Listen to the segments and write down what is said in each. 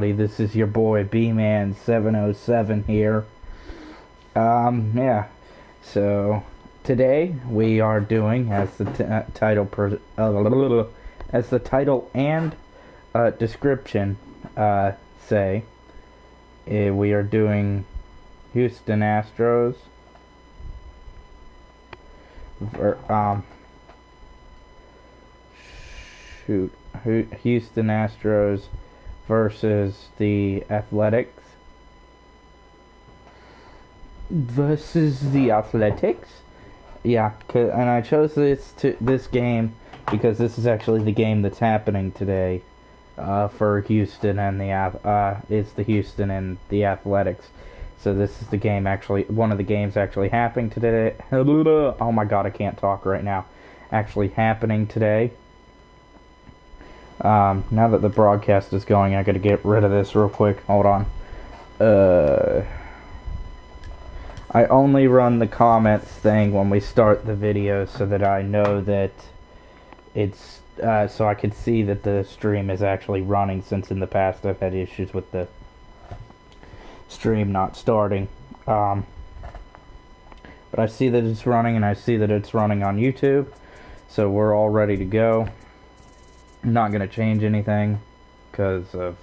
This is your boy B-Man 707 here. Yeah. So today we are doing, as the as the title and description say, we are doing Houston Astros. Ver, shoot, Houston Astros versus the Athletics. Yeah, and I chose this game because this is actually the game that's happening today for Houston and it's the Houston and the Athletics. So this is the game actually, one of the games actually happening today. Oh my God, I can't talk right now. Actually happening today. Now that the broadcast is going, I gotta get rid of this real quick. Hold on. I only run the comments thing when we start the video so that I know that it's, so I can see that the stream is actually running, since in the past I've had issues with the stream not starting. But I see that it's running, and I see that it's running on YouTube, so we're all ready to go. I'm not going to change anything because of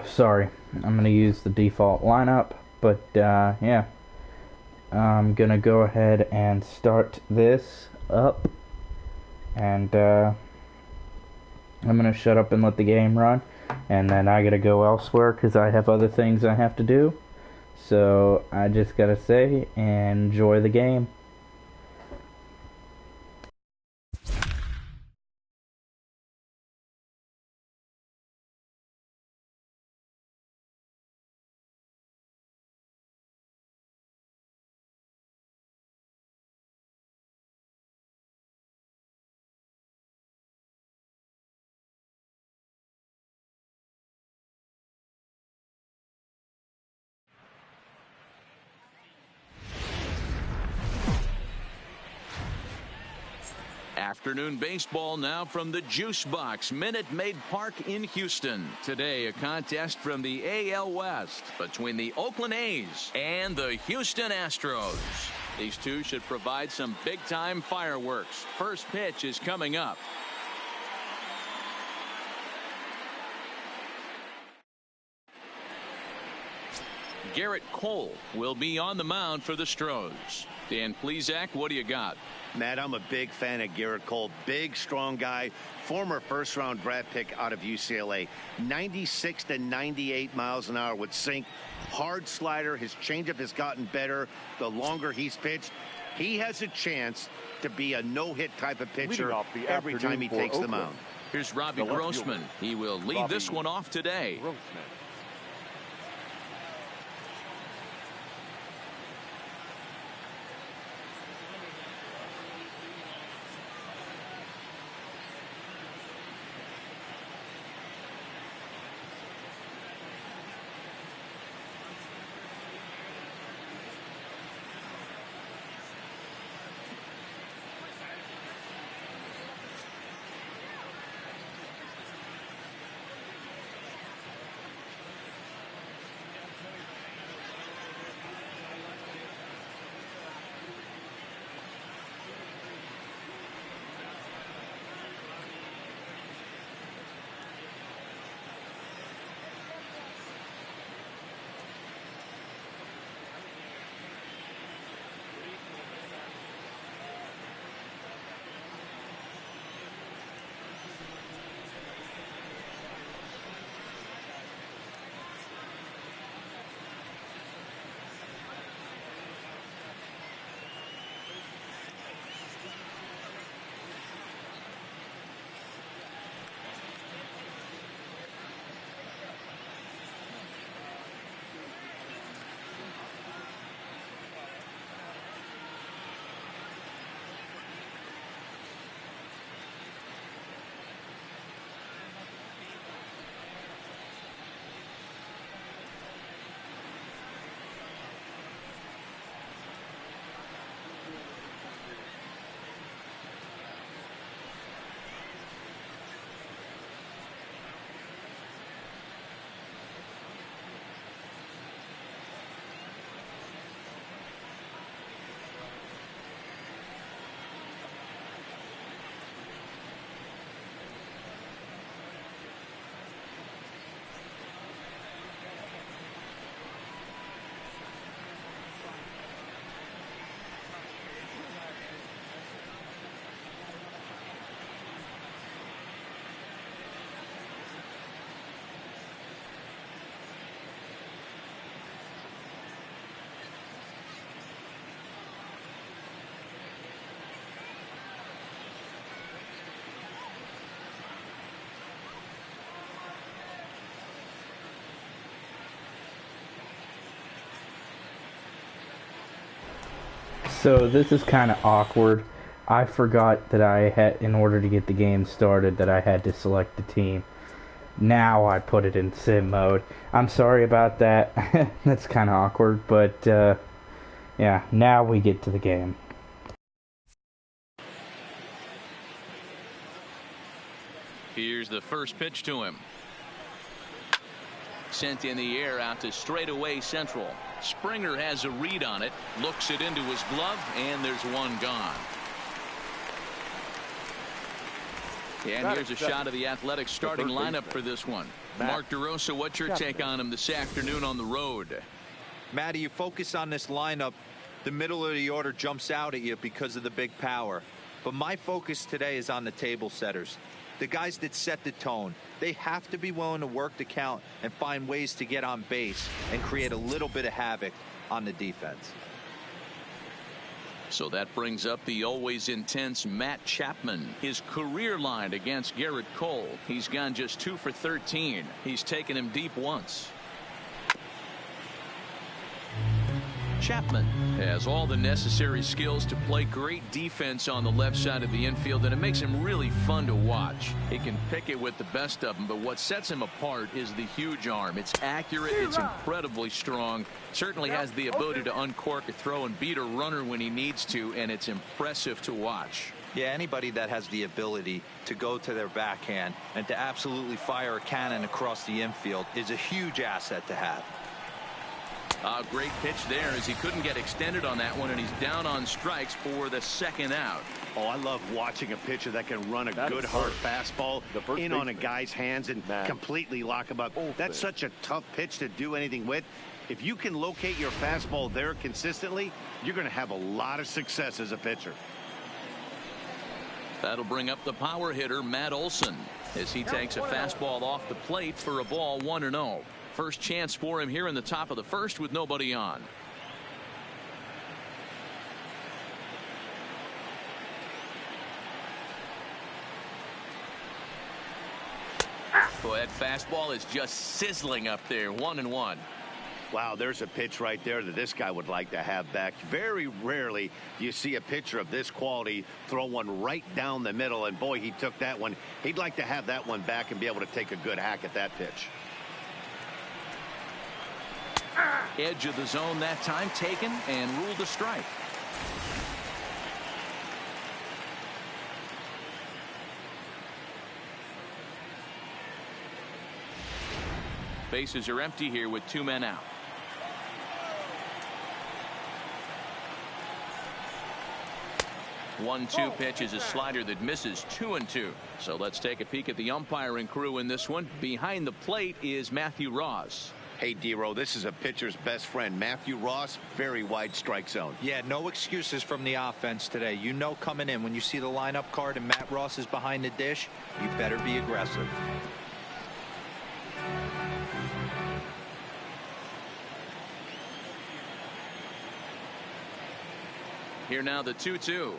sorry, I'm going to use the default lineup, but yeah, I'm going to go ahead and start this up, and I'm going to shut up and let the game run, and then I got to go elsewhere because I have other things I have to do. So I just got to say, enjoy the game. Afternoon baseball now from the Juice Box, Minute Maid Park in Houston. Today, a contest from the AL West between the Oakland A's and the Houston Astros. These two should provide some big-time fireworks. First pitch is coming up. Garrett Cole will be on the mound for the Astros. Dan Plesac, what do you got? Matt, I'm a big fan of Garrett Cole. Big, strong guy. Former first-round draft pick out of UCLA. 96 to 98 miles an hour with sink. Hard slider. His changeup has gotten better the longer he's pitched. He has a chance to be a no-hit type of pitcher every time he takes the mound. Here's Robbie Grossman. He will lead this one off today. So this is kind of awkward. I forgot that I had, in order to get the game started, that I had to select the team. Now I put it in sim mode. I'm sorry about that. That's kind of awkward, but yeah, now we get to the game. Here's the first pitch to him. Sent in the air out to straightaway central. Springer has a read on it, looks it into his glove, and there's one gone. And here's a shot of the Athletics starting lineup for this one. Mark DeRosa, what's your take on him this afternoon on the road? Matty, you focus on this lineup, the middle of the order jumps out at you because of the big power. But my focus today is on the table setters. The guys that set the tone. They have to be willing to work the count and find ways to get on base and create a little bit of havoc on the defense. So that brings up the always intense Matt Chapman. His career line against Garrett Cole. He's gone just 2 for 13. He's taken him deep once. Chapman has all the necessary skills to play great defense on the left side of the infield, and it makes him really fun to watch. He can pick it with the best of them, but what sets him apart is the huge arm. It's accurate, it's incredibly strong, certainly has the ability to uncork a throw and beat a runner when he needs to, and it's impressive to watch. Yeah, anybody that has the ability to go to their backhand and to absolutely fire a cannon across the infield is a huge asset to have. A great pitch there as he couldn't get extended on that one, and he's down on strikes for the second out. Oh, I love watching a pitcher that can run a good hard fastball in on a guy's hands and completely lock him up. That's such a tough pitch to do anything with. If you can locate your fastball there consistently, you're going to have a lot of success as a pitcher. That'll bring up the power hitter Matt Olson as he takes a fastball off the plate for a ball 1-0. First chance for him here in the top of the first with nobody on. Boy, that fastball is just sizzling up there. 1-1. Wow, there's a pitch right there that this guy would like to have back. Very rarely do you see a pitcher of this quality throw one right down the middle, and boy, he took that one. He'd like to have that one back and be able to take a good hack at that pitch. Edge of the zone that time taken and ruled a strike. Bases are empty here with 2 men out. One-two pitch is a slider that misses 2-2. So let's take a peek at the umpiring crew in this one. Behind the plate is Matthew Ross. Hey, D-Row, this is a pitcher's best friend. Matthew Ross, very wide strike zone. Yeah, no excuses from the offense today. You know coming in when you see the lineup card and Matt Ross is behind the dish, you better be aggressive. Here now the 2-2.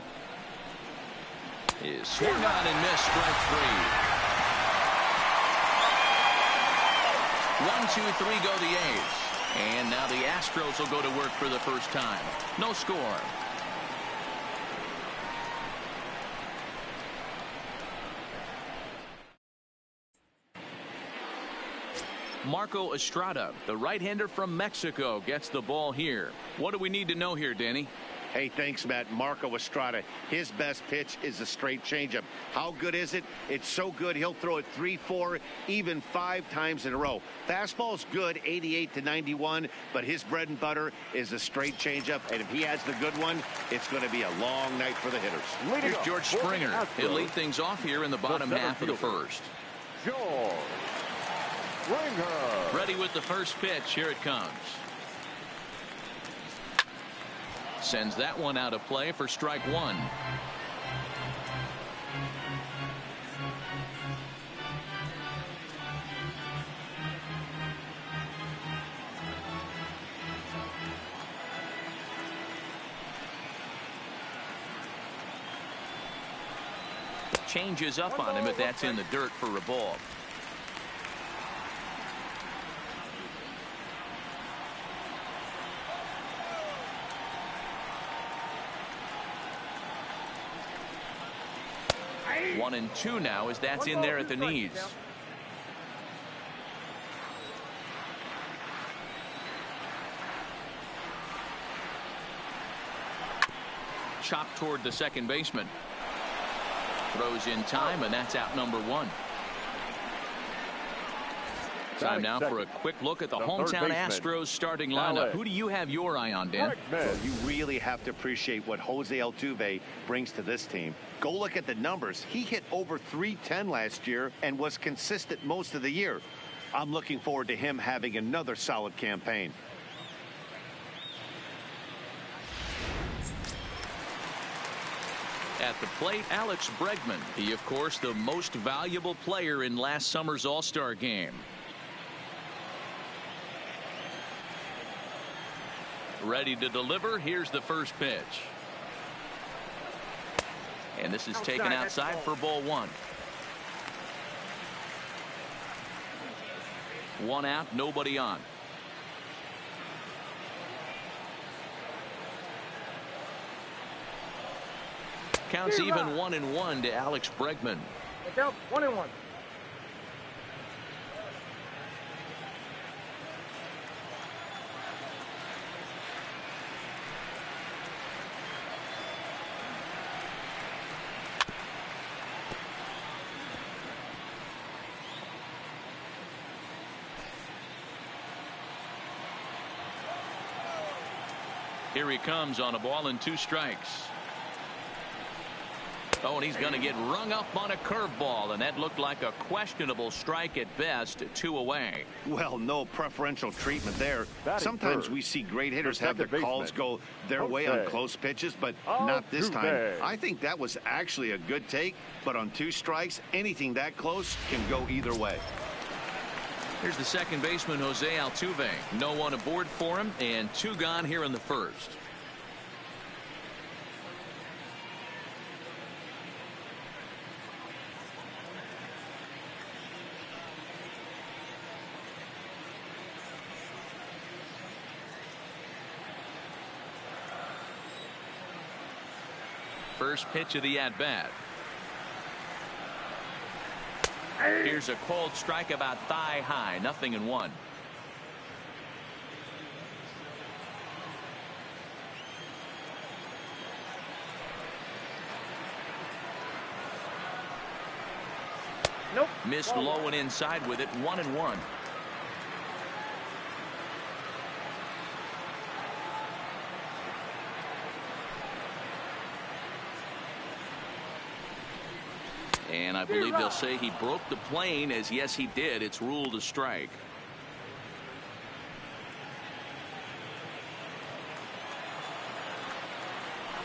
Is swung on and missed, strike 3. 1-2-3 go the A's. And now the Astros will go to work for the first time. No score. Marco Estrada, the right-hander from Mexico, gets the ball here. What do we need to know here, Danny? Hey, thanks, Matt. Marco Estrada, his best pitch is a straight changeup. How good is it? It's so good, he'll throw it 3, 4, even 5 times in a row. Fastball's good, 88 to 91, but his bread and butter is a straight changeup, and if he has the good one, it's going to be a long night for the hitters. Here's George Springer. He'll lead things off here in the bottom half of the first. George Springer. Ready with the first pitch. Here it comes. Sends that one out of play for strike 1. Changes up on him, but that's in the dirt for a ball. 1-2 now as that's in there at the knees. Chopped toward the second baseman. Throws in time, and that's out number 1. Time now for a quick look at the hometown Astros starting lineup. Who do you have your eye on, Dan? Well, you really have to appreciate what Jose Altuve brings to this team. Go look at the numbers. He hit over .310 last year and was consistent most of the year. I'm looking forward to him having another solid campaign. At the plate, Alex Bregman. He, of course, the most valuable player in last summer's All-Star game. Ready to deliver. Here's the first pitch. And this is taken outside for ball 1. 1 out, nobody on. Counts even 1-1 to Alex Bregman. It's out 1-1. Here he comes on a ball and 2 strikes. Oh, and he's going to get rung up on a curveball, and that looked like a questionable strike at best. 2 away. Well, no preferential treatment there. Sometimes we see great hitters have their calls go their way on close pitches, but not this time. I think that was actually a good take, but on 2 strikes, anything that close can go either way. Here's the second baseman, Jose Altuve. No one aboard for him, and 2 gone here in the first. First pitch of the at-bat. Here's a cold strike about thigh high. 0-1. Nope. Missed low and inside with it. 1-1. And I believe they'll say he broke the plane, as yes he did. It's ruled a strike.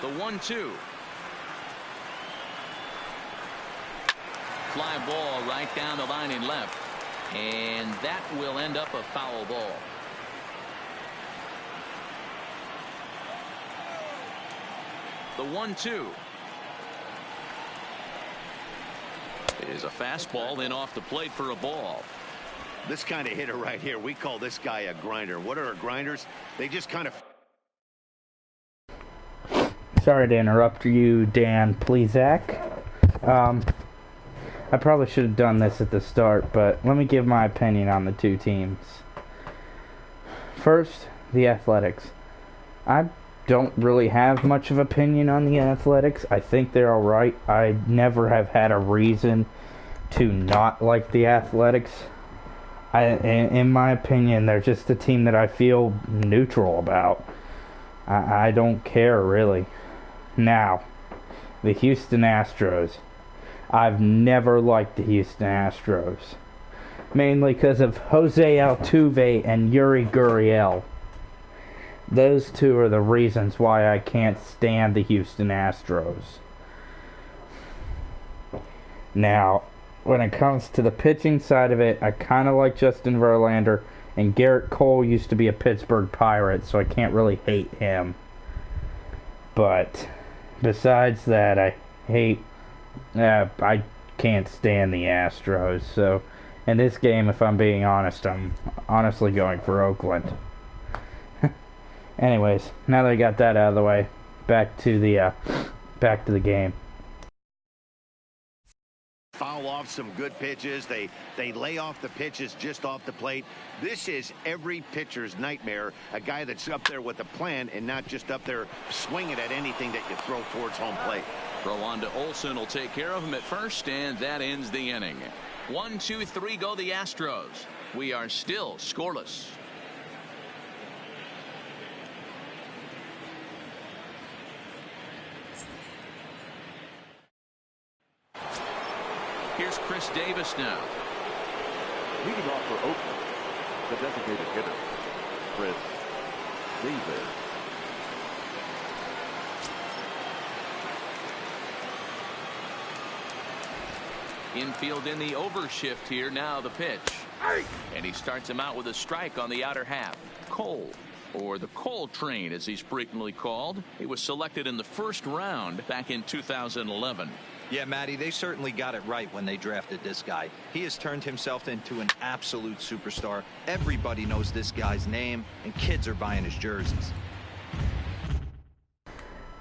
The 1-2. Fly ball right down the line in left. And that will end up a foul ball. The 1-2. Is a fastball in off the plate for a ball. This kind of hitter right here, we call this guy a grinder. What are grinders? They just kind of... Sorry to interrupt you, Dan Plezak. I probably should have done this at the start, but let me give my opinion on the 2 teams. First, the Athletics. I don't really have much of opinion on the Athletics. I think they're alright. I never have had a reason to not like the Athletics. In my opinion, they're just a team that I feel neutral about. I don't care, really. Now, the Houston Astros. I've never liked the Houston Astros. Mainly because of Jose Altuve and Yuri Gurriel. Those 2 are the reasons why I can't stand the Houston Astros. Now, when it comes to the pitching side of it, I kind of like Justin Verlander, and Garrett Cole used to be a Pittsburgh Pirate, so I can't really hate him. But besides that, I can't stand the Astros. So in this game, if I'm being honest, I'm honestly going for Oakland. Anyways, now that I got that out of the way, back to the game. foul off some good pitches. They lay off the pitches just off the plate. This is every pitcher's nightmare, a guy that's up there with a plan and not just up there swinging at anything that you throw towards home plate. Throw on to Olsen will take care of him at first, and that ends the inning. 1, 2, 3 go the Astros. We are still scoreless. Here's Chris Davis now. Leading off for Oakland, the designated hitter, Chris Davis. Infield in the overshift here. Now the pitch. And he starts him out with a strike on the outer half. Cole, or the Cole Train as he's frequently called. He was selected in the first round back in 2011. Yeah, Matty, they certainly got it right when they drafted this guy. He has turned himself into an absolute superstar. Everybody knows this guy's name, and kids are buying his jerseys.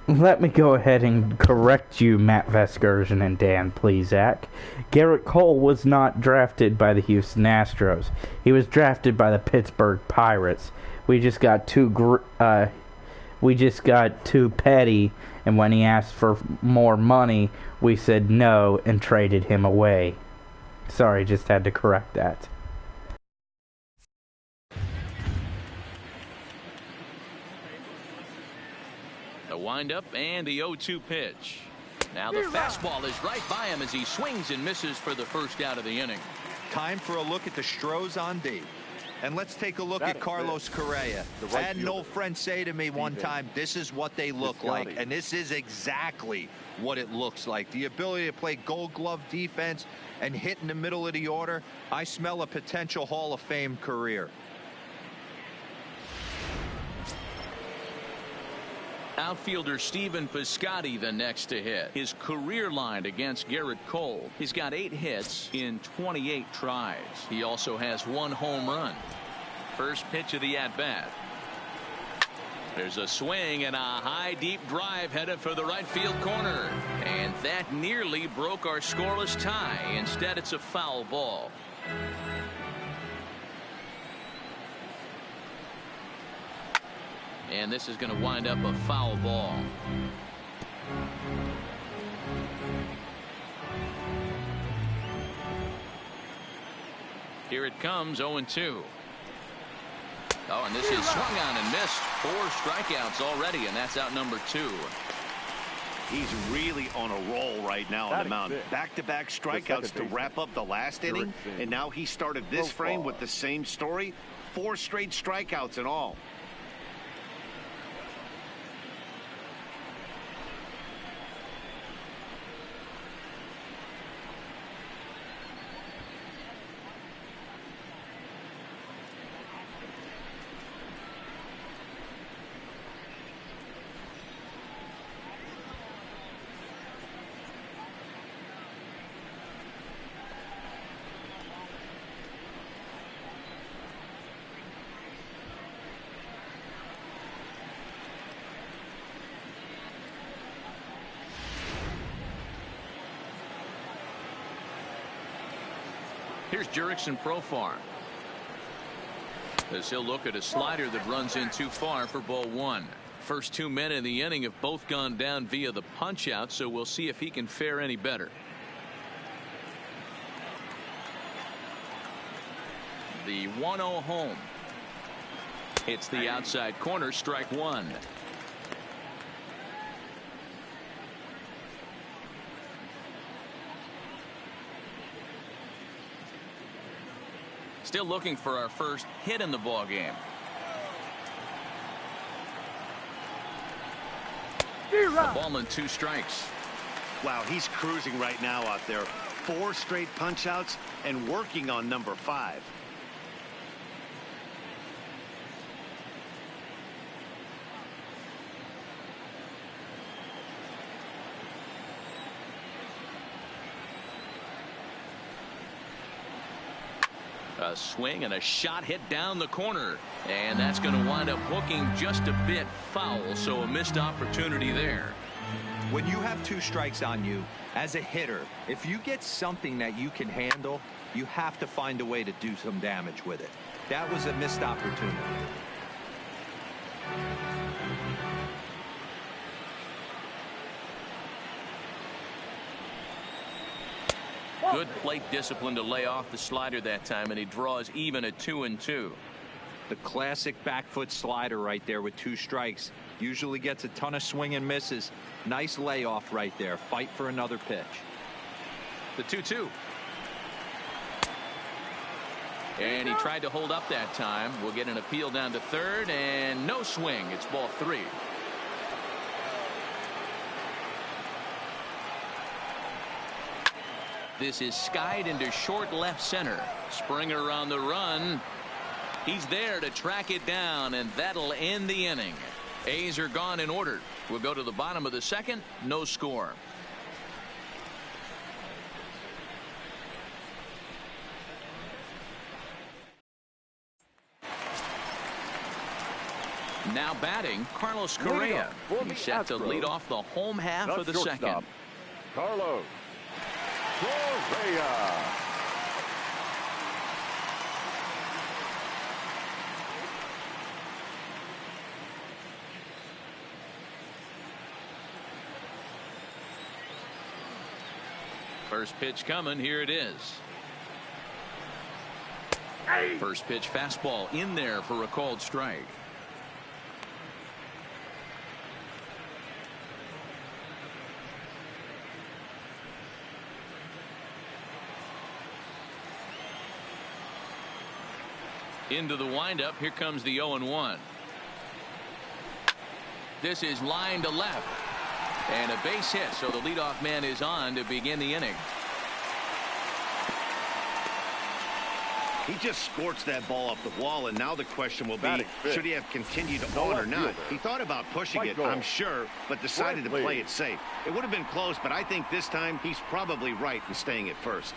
Let me go ahead and correct you, Matt Vesgersian and Dan Plesac. Garrett Cole was not drafted by the Houston Astros. He was drafted by the Pittsburgh Pirates. We just got too petty, and when he asked for more money, we said no and traded him away. Sorry, just had to correct that. The windup and the 0-2 pitch. Now the fastball is right by him as he swings and misses for the first out of the inning. Time for a look at the Astros on D. And let's take a look at Carlos Correa. I had an old friend say to me one time, this is what they look like. And this is exactly what it looks like. The ability to play gold glove defense and hit in the middle of the order. I smell a potential Hall of Fame career. Outfielder Stephen Piscotty the next to hit. His career line against Garrett Cole. He's got 8 hits in 28 tries. He also has 1 home run. First pitch of the at-bat. There's a swing and a high deep drive headed for the right field corner. And that nearly broke our scoreless tie. Instead, it's a foul ball. And this is going to wind up a foul ball. Here it comes, 0-2. Oh, and this is swung on and missed. 4 strikeouts already, and that's out number 2. He's really on a roll right now on the mound. Back-to-back strikeouts to wrap up the last inning, and now he started this frame with the same story. 4 straight strikeouts in all. Here's Jurickson Profar. As he'll look at a slider that runs in too far for ball 1. First 2 men in the inning have both gone down via the punch out, so we'll see if he can fare any better. The 1-0 home. It's the outside corner, strike 1. Still looking for our first hit in the ball game. A ball and 2 strikes. Wow, he's cruising right now out there. 4 straight punch outs and working on number 5. A swing and a shot hit down the corner, and that's going to wind up hooking just a bit foul, so a missed opportunity there. When you have 2 strikes on you, as a hitter, if you get something that you can handle, you have to find a way to do some damage with it. That was a missed opportunity. Good plate discipline to lay off the slider that time, and he draws even at 2-2. The classic back foot slider right there with 2 strikes. Usually gets a ton of swing and misses. Nice layoff right there. Fight for another pitch. The 2-2. And he tried to hold up that time. We'll get an appeal down to third, and no swing. It's ball 3. This is skied into short left center. Springer on the run. He's there to track it down, and that'll end the inning. A's are gone in order. We'll go to the bottom of the second. No score. Now batting, Carlos Correa. He's set to lead off the home half of the second. Carlos Correa. First pitch coming. Here it is. First pitch fastball in there for a called strike. Into the windup. Here comes the 0-1. This is line to left. And a base hit, so the leadoff man is on to begin the inning. He just scorched that ball off the wall, and now the question will be, should he have continued on or not? He thought about pushing it, I'm sure, but decided to play it safe. It would have been close, but I think this time he's probably right in staying at first.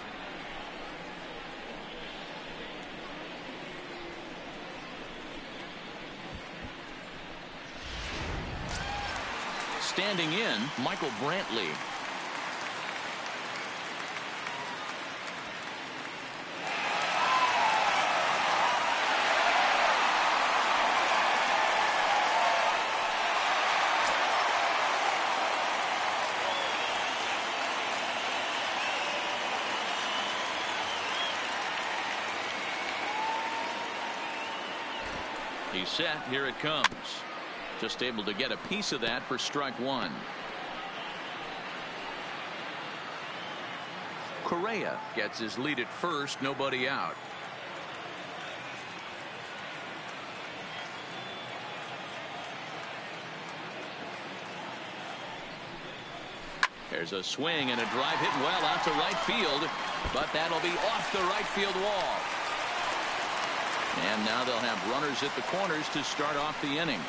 Standing in, Michael Brantley. He's set. Here it comes. Just able to get a piece of that for strike 1. Correa gets his lead at first. Nobody out. There's a swing and a drive hit well out to right field, but that'll be off the right field wall. And now they'll have runners at the corners to start off the inning.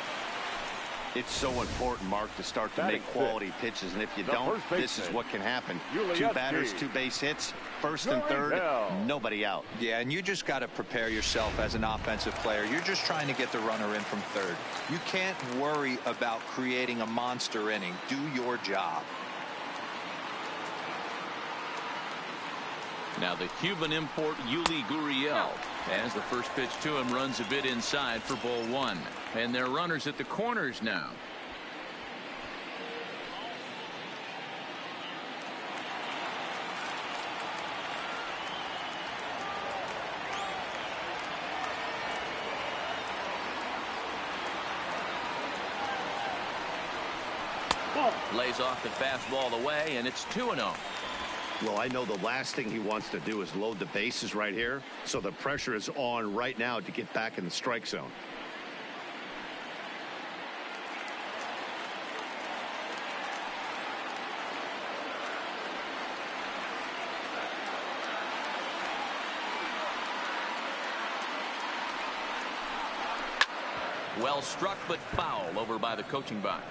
It's so important, Mark, to start to make quality pitches, and if you don't, this is what can happen. 2 batters, 2 base hits, first and third, nobody out. Yeah, and you just got to prepare yourself as an offensive player. You're just trying to get the runner in from third. You can't worry about creating a monster inning. Do your job. Now the Cuban import Yuli Gurriel, as the first pitch to him runs a bit inside for ball 1. And they're runners at the corners now. Lays off the fastball away, and it's 2-0. Well, I know the last thing he wants to do is load the bases right here, so the pressure is on right now to get back in the strike zone. Well struck, but foul over by the coaching box.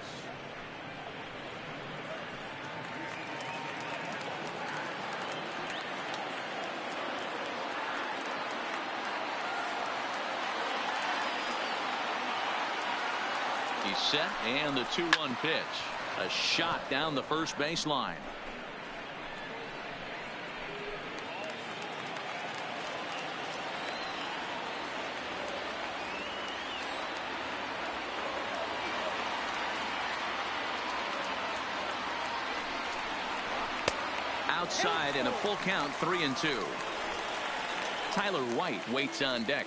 He's set, and the 2-1 pitch. A shot down the first baseline. Outside and a full count, 3-2. Tyler White waits on deck.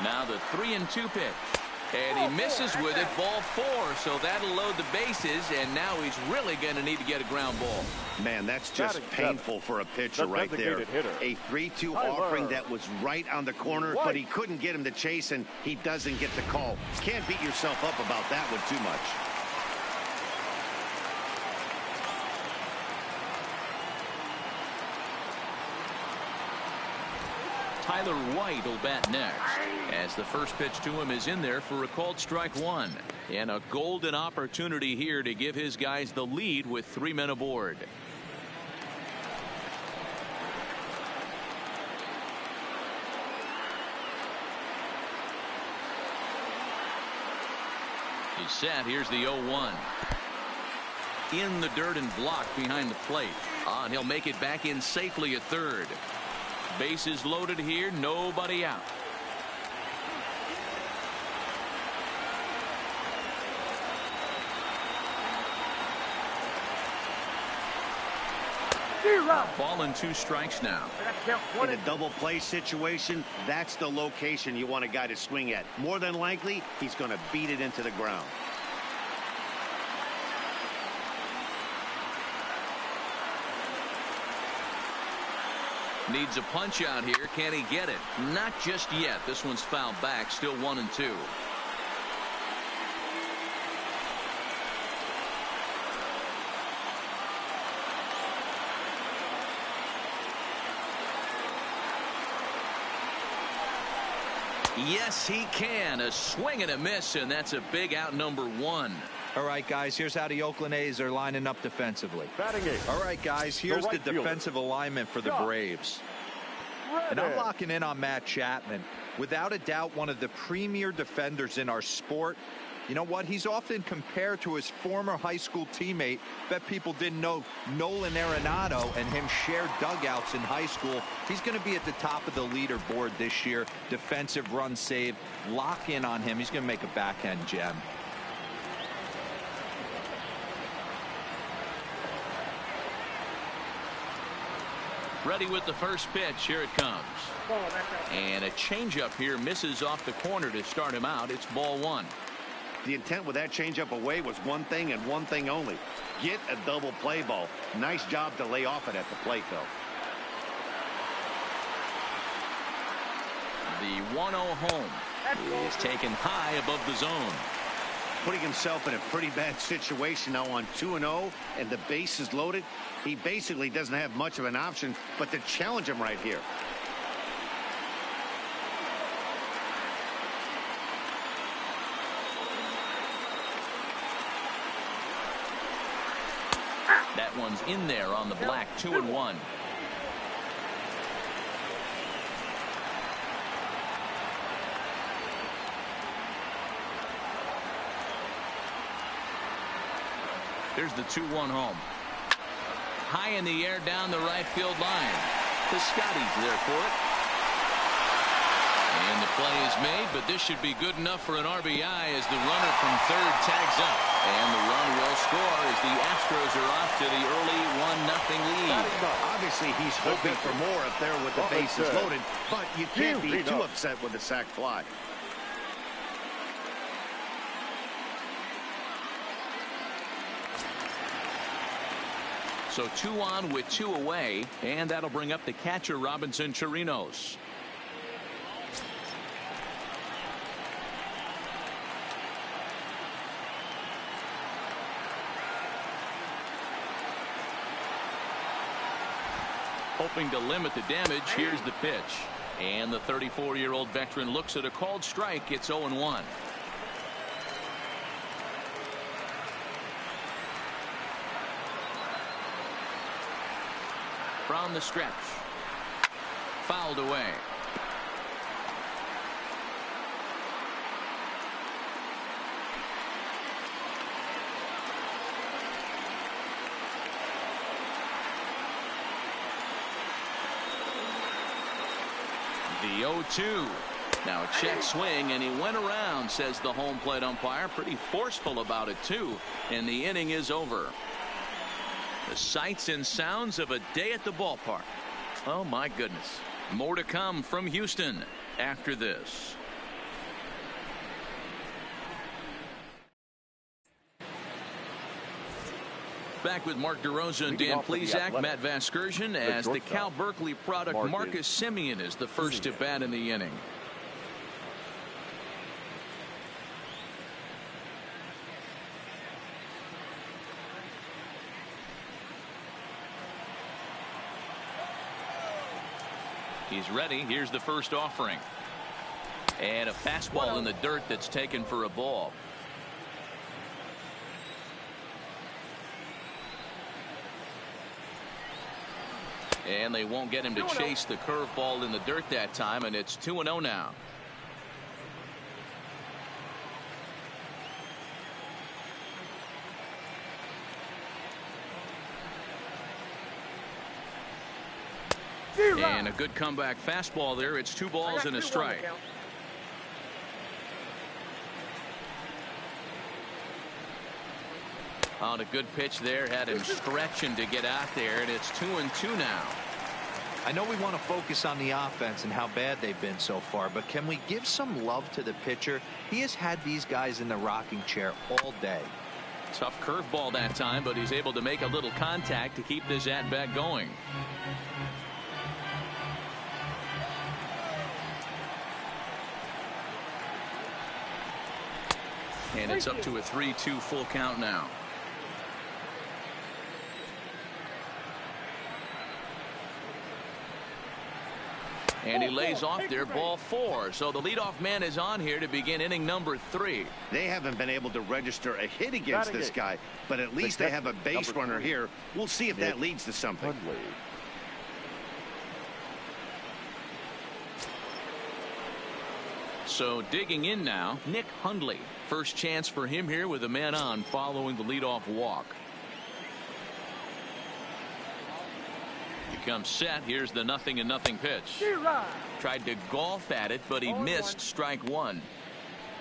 Now the 3-2 pitch. And he misses with it, ball 4, so that'll load the bases, and now he's really going to need to get a ground ball. Man, that's just painful for a pitcher right there. A 3-2 offering that was right on the corner, but he couldn't get him to chase, and he doesn't get the call. Can't beat yourself up about that one too much. Tyler White will bat next, as the first pitch to him is in there for a called strike 1. And a golden opportunity here to give his guys the lead with 3 men aboard. He's set. Here's the 0-1. In the dirt and blocked behind the plate. And he'll make it back in safely at third. Bases loaded here, nobody out. Ball and 2 strikes now. In a double play situation, that's the location you want a guy to swing at. More than likely, he's going to beat it into the ground. Needs a punch out here. Can he get it? Not just yet. This one's fouled back. Still 1-2. Yes, he can. A swing and a miss, and that's a big out, number 1. All right, guys, here's how the Oakland A's are lining up defensively. All right, guys, here's the defensive alignment for the Braves. And I'm locking in on Matt Chapman. Without a doubt, one of the premier defenders in our sport. You know what? He's often compared to his former high school teammate. Bet people didn't know Nolan Arenado and him shared dugouts in high school. He's going to be at the top of the leaderboard this year. Defensive run save. Lock in on him. He's going to make a backhand gem. Ready with the first pitch. Here it comes. And a changeup here misses off the corner to start him out. It's ball 1. The intent with that changeup away was one thing and one thing only. Get a double play ball. Nice job to lay off it at the plate, though. The 1-0 home is taken high above the zone. Putting himself in a pretty bad situation now on 2-0, and the base is loaded. He basically doesn't have much of an option but to challenge him right here. That one's in there on the black. 2-1. Here's the 2-1 home. High in the air down the right field line. Piscotty's there for it. And the play is made, but this should be good enough for an RBI as the runner from third tags up. And the run will score as the Astros are off to the early 1-0 lead. Obviously, he's hoping for more up there with the bases loaded, but you can't be too upset with the sac fly. So 2 on with 2 away, and that'll bring up the catcher, Robinson Chirinos. Hoping to limit the damage. Here's the pitch. And the 34-year-old veteran looks at a called strike. It's 0-1. from the stretch. Fouled away. The 0-2. Now a check swing, and he went around, says the home plate umpire. Pretty forceful about it, too. And the inning is over. The sights and sounds of a day at the ballpark. Oh, my goodness. More to come from Houston after this. Back with Mark DeRosa and Dan Plesac, Matt Vasgersian, as the Cal Berkeley product Marcus Semien is the first to bat in the inning. He's ready. Here's the first offering. And a fastball in the dirt that's taken for a ball. And they won't get him to chase the curveball in the dirt that time, and it's 2-0 now. And a good comeback fastball there. It's 2 balls and a strike. On a good pitch there, had him stretching to get out there, and it's 2-2 now. I know we want to focus on the offense and how bad they've been so far, but can we give some love to the pitcher? He has had these guys in the rocking chair all day. Tough curveball that time, but he's able to make a little contact to keep this at-bat going. And it's up to a 3-2 full count now. And he lays off there, ball 4. So the leadoff man is on here to begin inning number 3. They haven't been able to register a hit against this guy, but at least they have a base runner here. We'll see if that leads to something. So digging in now, Nick Hundley. First chance for him here with a man on following the leadoff walk. He comes set. Here's the 0-0 pitch. Tried to golf at it, but he missed strike 1.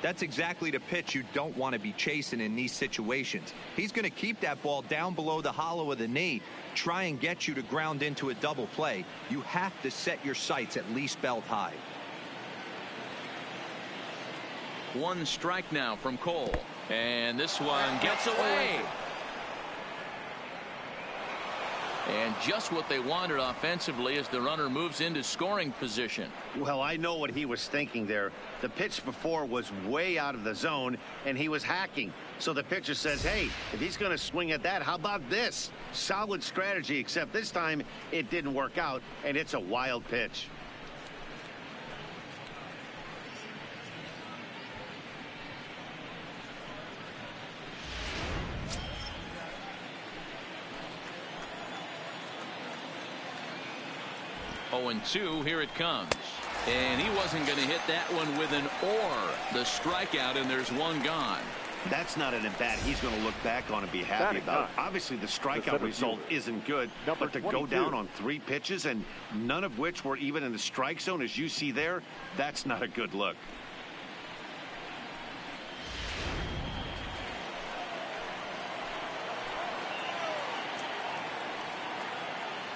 That's exactly the pitch you don't want to be chasing in these situations. He's going to keep that ball down below the hollow of the knee, try and get you to ground into a double play. You have to set your sights at least belt high. 1 strike now from Cole, and this one gets away. And just what they wanted offensively as the runner moves into scoring position. Well, I know what he was thinking there. The pitch before was way out of the zone, and he was hacking. So the pitcher says, hey, if he's going to swing at that, how about this? Solid strategy, except this time it didn't work out, and it's a wild pitch. And 2, here it comes. And he wasn't going to hit that one with an or. The strikeout, and there's 1 gone. That's not an at-bat he's going to look back on and be happy about. Obviously, the strikeout result isn't good, but to go down on 3 pitches and none of which were even in the strike zone, as you see there, that's not a good look.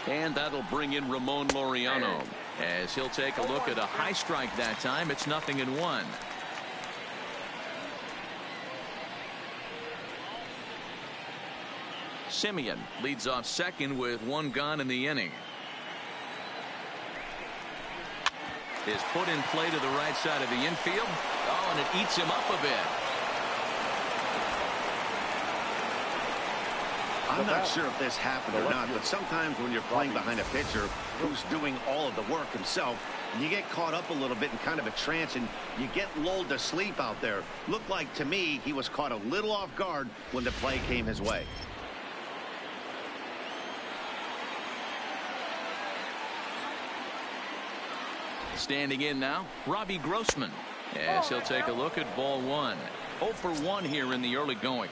And that'll bring in Ramon Laureano as he'll take a look at a high strike that time. It's 0-1. Semien leads off second with 1 gone in the inning. Is put in play to the right side of the infield. Oh, and it eats him up a bit. I'm not sure if this happened or not, but sometimes when you're playing behind a pitcher who's doing all of the work himself, you get caught up a little bit in kind of a trance and you get lulled to sleep out there. Looked like to me he was caught a little off guard when the play came his way. Standing in now, Robbie Grossman. As he'll take a look at ball one. 0 for 1 here in the early going.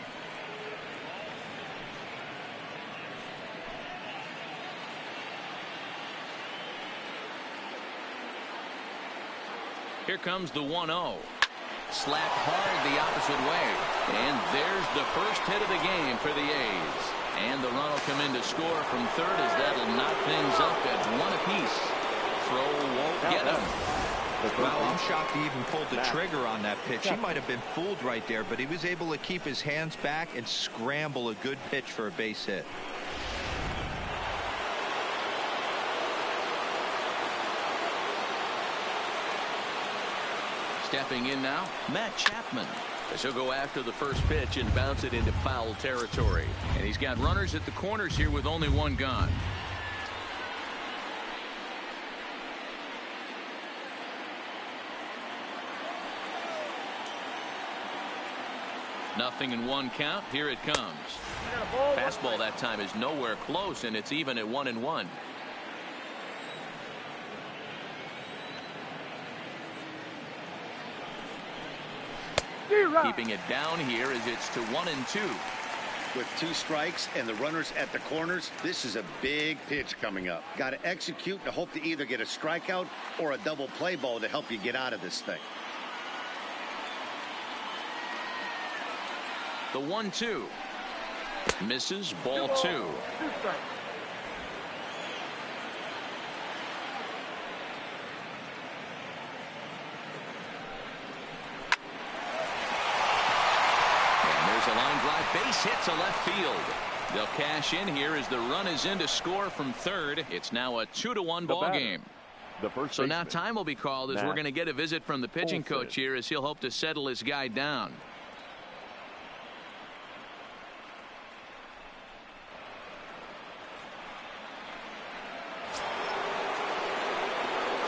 Here comes the 1-0. Slapped hard the opposite way. And there's the first hit of the game for the A's. And the run will come in to score from third as that'll knock things up at 1 apiece. Throw won't get him. Well, I'm shocked he even pulled the trigger on that pitch. He might have been fooled right there, but he was able to keep his hands back and scramble a good pitch for a base hit. Stepping in now, Matt Chapman. As he'll go after the first pitch and bounce it into foul territory. And he's got runners at the corners here with only one gone. Nothing in 1 count. Here it comes. Fastball that time is nowhere close, and it's even at 1-1. Keeping it down here as it's to 1-2. With 2 strikes and the runners at the corners, this is a big pitch coming up. Got to execute and hope to either get a strikeout or a double play ball to help you get out of this thing. The 1-2 misses. Ball 2. 2 strikes. There's a line drive, base hit to left field. They'll cash in here as the run is in to score from third. It's now a 2-1 ball game. So now time will be called as we're going to get a visit from the pitching coach here as he'll hope to settle his guy down.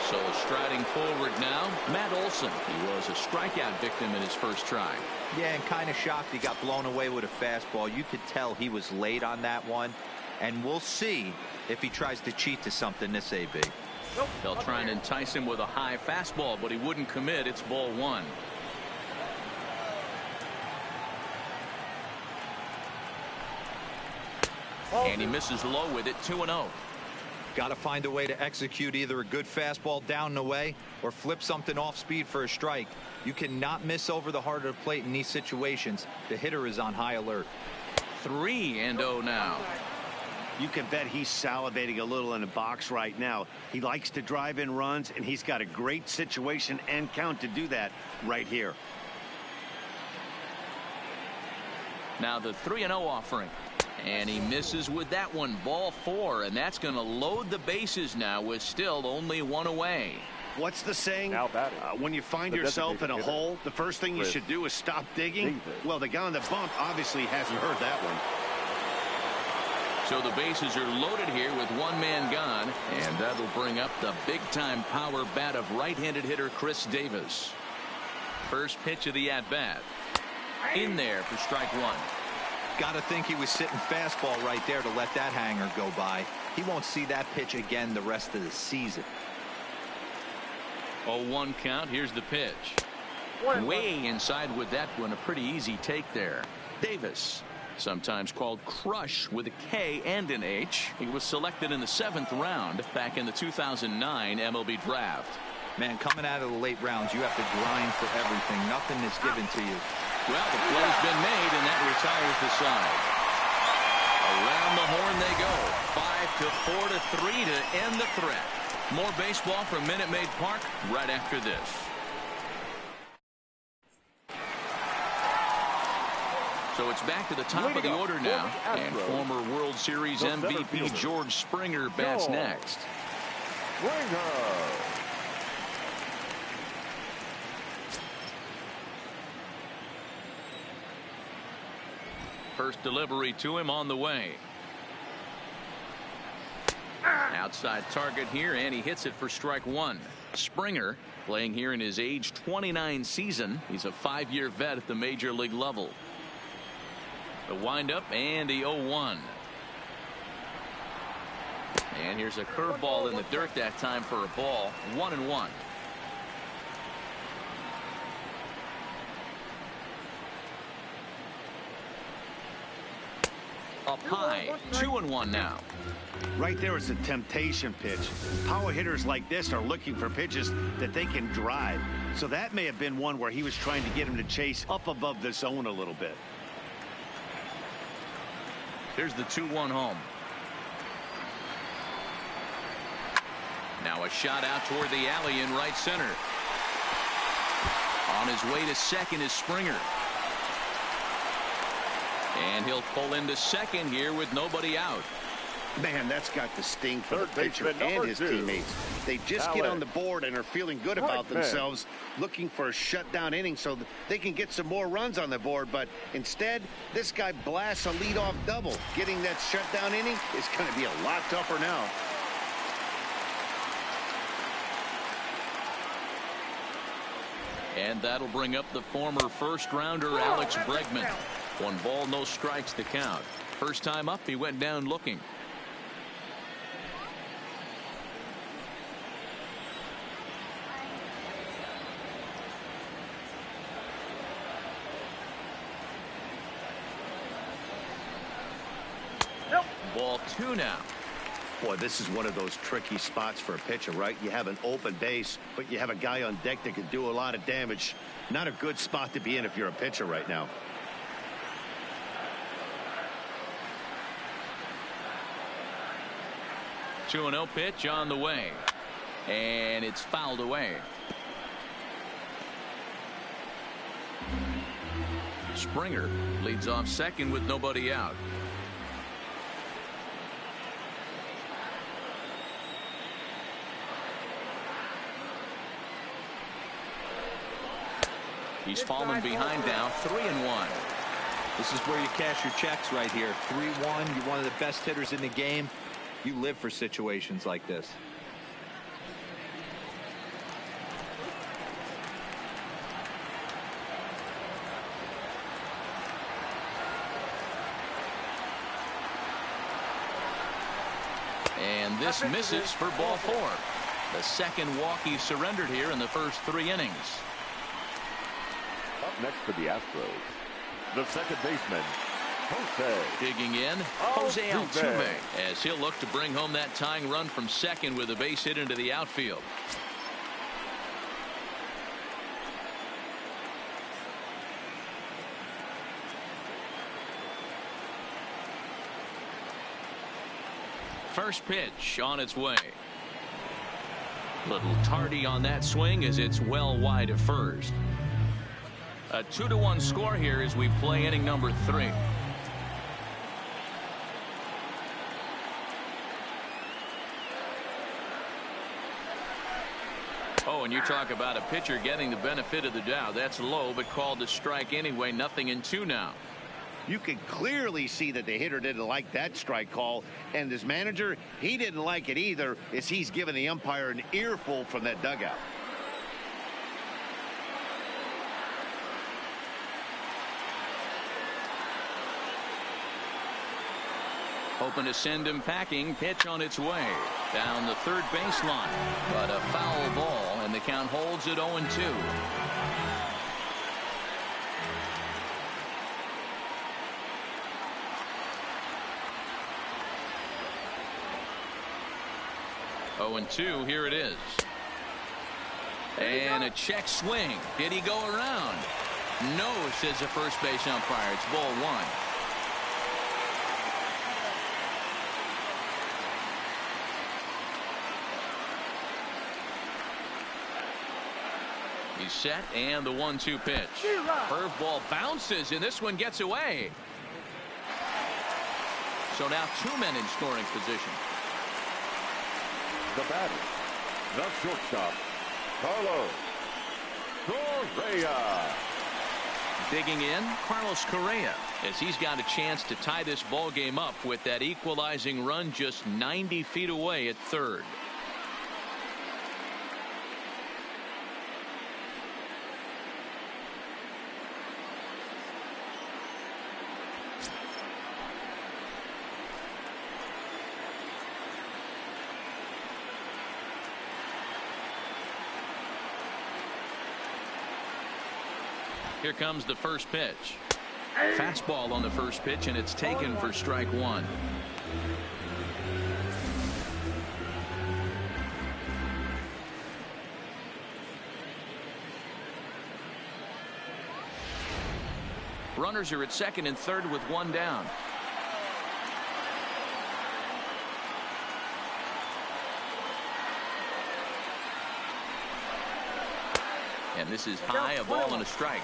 So striding forward now, Matt Olson. He was a strikeout victim in his first try. Yeah, and kind of shocked he got blown away with a fastball. You could tell he was late on that one. And we'll see if he tries to cheat to something this AB. They'll try and entice him with a high fastball, but he wouldn't commit. It's ball 1. And he misses low with it. 2-0. Got to find a way to execute either a good fastball down and away or flip something off speed for a strike. You cannot miss over the heart of the plate in these situations. The hitter is on high alert. 3-0 now. You can bet he's salivating a little in the box right now. He likes to drive in runs, and he's got a great situation and count to do that right here. Now the 3-0 offering. And he misses with that one. Ball 4, and that's going to load the bases now with still only 1 away. What's the saying? When you find yourself in a hole, the first thing you should do is stop digging. Well, the guy on the bump obviously hasn't heard that one. So the bases are loaded here with 1 man gone, and that'll bring up the big-time power bat of right-handed hitter Chris Davis. First pitch of the at-bat. In there for strike 1. Got to think he was sitting fastball right there to let that hanger go by. He won't see that pitch again the rest of the season. 0-1 count. Here's the pitch. Way inside with that one. A pretty easy take there. Davis, sometimes called Crush with a K and an H. He was selected in the 7th round back in the 2009 MLB draft. Man, coming out of the late rounds, you have to grind for everything. Nothing is given to you. Well, the play's been made, and that retires the side. Around the horn they go. 5-4-3 to end the threat. More baseball from Minute Maid Park right after this. So it's back to the top of the order now, and former World Series MVP George Springer bats next. First delivery to him on the way. Outside target here, and he hits it for strike 1. Springer playing here in his age 29 season. He's a 5-year vet at the major league level. The windup and the 0-1. And here's a curveball in the dirt that time for a ball. 1-1. Up high, 2-1 now. Right there is a temptation pitch. Power hitters like this are looking for pitches that they can drive. So that may have been one where he was trying to get him to chase up above the zone a little bit. Here's the 2-1 home. Now a shot out toward the alley in right center. On his way to second is Springer. And he'll pull into second here with nobody out. Man, that's got the sting for the pitcher and his teammates. They just get on the board and are feeling good about themselves, looking for a shutdown inning so that they can get some more runs on the board. But instead, this guy blasts a leadoff double. Getting that shutdown inning is going to be a lot tougher now. And that'll bring up the former first-rounder Alex Bregman. 1 ball, no strikes to count. First time up, he went down looking. Ball 2 now. Boy, this is one of those tricky spots for a pitcher, right? You have an open base, but you have a guy on deck that can do a lot of damage. Not a good spot to be in if you're a pitcher right now. Two 2-0 pitch on the way. And it's fouled away. Springer leads off second with nobody out. He's fallen behind now, 3-1. This is where you cash your checks right here. 3-1. You're one of the best hitters in the game. You live for situations like this. And this misses for ball 4. The second walk he surrendered here in the first 3 innings. Up next for the Astros, the second baseman, Jose. Digging in, Jose Altuve, as he'll look to bring home that tying run from second with a base hit into the outfield. First pitch on its way. Little tardy on that swing as it's well wide of first. A 2-1 score here as we play inning number 3. Oh, and you talk about a pitcher getting the benefit of the doubt. That's low, but called a strike anyway. 0-2 now. You can clearly see that the hitter didn't like that strike call, and his manager, he didn't like it either, as he's given the umpire an earful from that dugout. Hoping to send him packing. Pitch on its way down the third baseline, but a foul ball, and the count holds at 0-2. Here it is. And a check swing. Did he go around? No, says the first base umpire. It's ball 1. He's set, and the 1-2 pitch. Curveball bounces, and this one gets away. So now 2 men in scoring position. The batter, the shortstop, Carlos Correa. Digging in, Carlos Correa, as he's got a chance to tie this ball game up with that equalizing run just 90 feet away at third. Here comes the first pitch. Fastball on the first pitch, and it's taken for strike one. Runners are at second and third with one down. And this is high, a ball and a strike.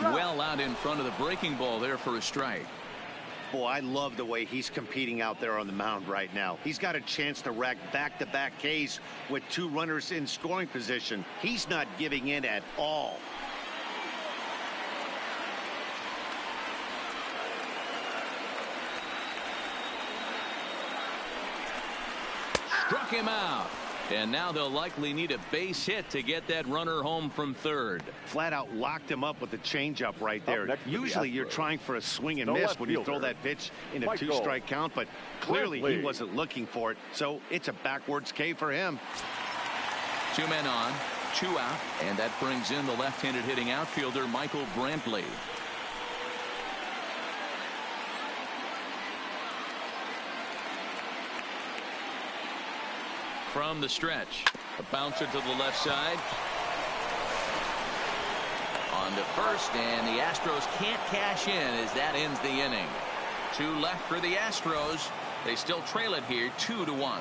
Well out in front of the breaking ball there for a strike. Boy, I love the way he's competing out there on the mound right now. He's got a chance to rack back-to-back Ks with two runners in scoring position. He's not giving in at all. Struck him out. And now they'll likely need a base hit to get that runner home from third. Flat out locked him up with the changeup right there. Usually you're trying for a swing and miss when you throw that pitch in a two-strike count, but clearly he wasn't looking for it, so it's a backwards K for him. Two men on, two out, and that brings in the left-handed hitting outfielder Michael Brantley. From the stretch, a bouncer to the left side. On to first, and the Astros can't cash in as that ends the inning. Two left for the Astros. They still trail it here 2-1.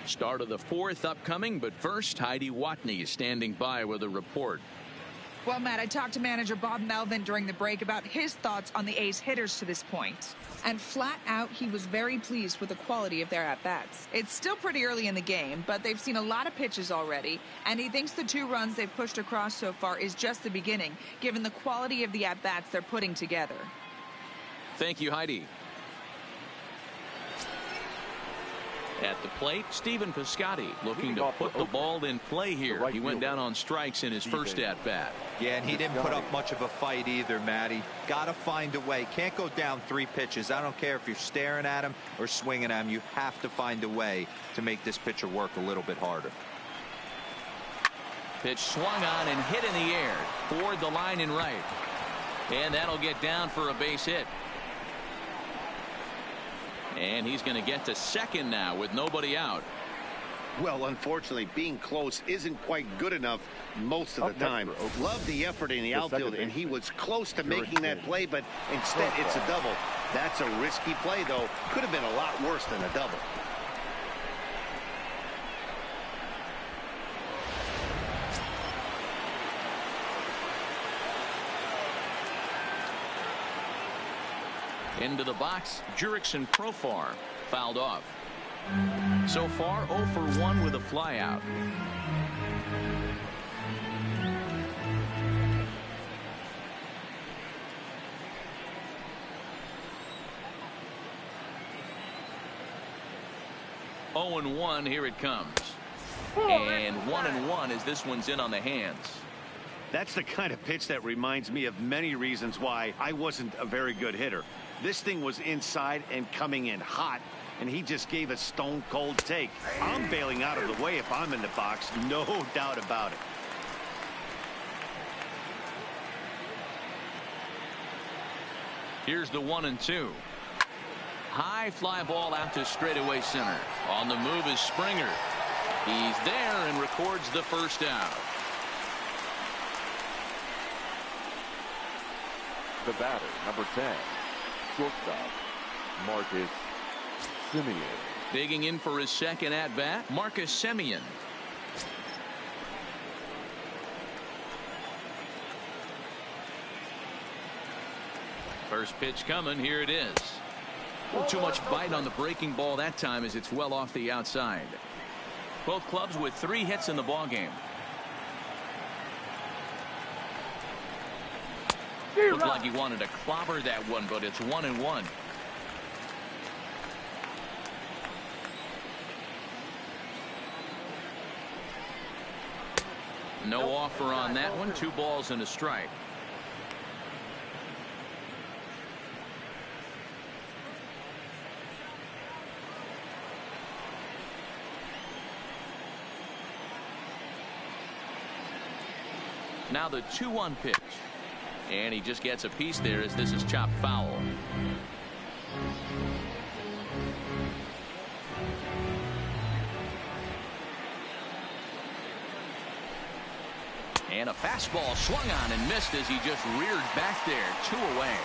Start of the fourth upcoming, but first, Heidi Watney is standing by with a report. Well, Matt, I talked to manager Bob Melvin during the break about his thoughts on the A's hitters to this point. And flat out, he was very pleased with the quality of their at-bats. It's still pretty early in the game, but they've seen a lot of pitches already, and he thinks the 2 runs they've pushed across so far is just the beginning, given the quality of the at-bats they're putting together. Thank you, Heidi. At the plate, Stephen Piscotty looking to put the ball in play here. He went down on strikes in his first at-bat. Yeah, and he didn't put up much of a fight either, Matty. Got to find a way. Can't go down 3 pitches. I don't care if you're staring at him or swinging at him. You have to find a way to make this pitcher work a little bit harder. Pitch swung on and hit in the air toward the line and right. And that'll get down for a base hit. And he's going to get to second now with nobody out. Well, unfortunately, being close isn't quite good enough most of the time. Love the effort in the outfield, and he was close to making that play, but instead it's a double. That's a risky play, though. Could have been a lot worse than a double. Into the box, Jurickson Profar fouled off. So far, 0 for 1 with a flyout. Oh and 1, here it comes. And 1-1 as this one's in on the hands. That's the kind of pitch that reminds me of many reasons why I wasn't a very good hitter. This thing was inside and coming in hot, and he just gave a stone-cold take. I'm bailing out of the way if I'm in the box, no doubt about it. Here's the 1-2. High fly ball out to straightaway center. On the move is Springer. He's there and records the first out. The batter, number 10, shortstop, Marcus Semien. Digging in for his second at-bat, Marcus Semien. First pitch coming, here it is. A little too much bite on the breaking ball that time as it's well off the outside. Both clubs with 3 hits in the ballgame. Looked like he wanted to clobber that one, but it's 1-1. No offer on that one. 2 balls and a strike. Now the 2-1 pitch. And he just gets a piece there as this is chopped foul. And a fastball swung on and missed as he just reared back there. 2 away.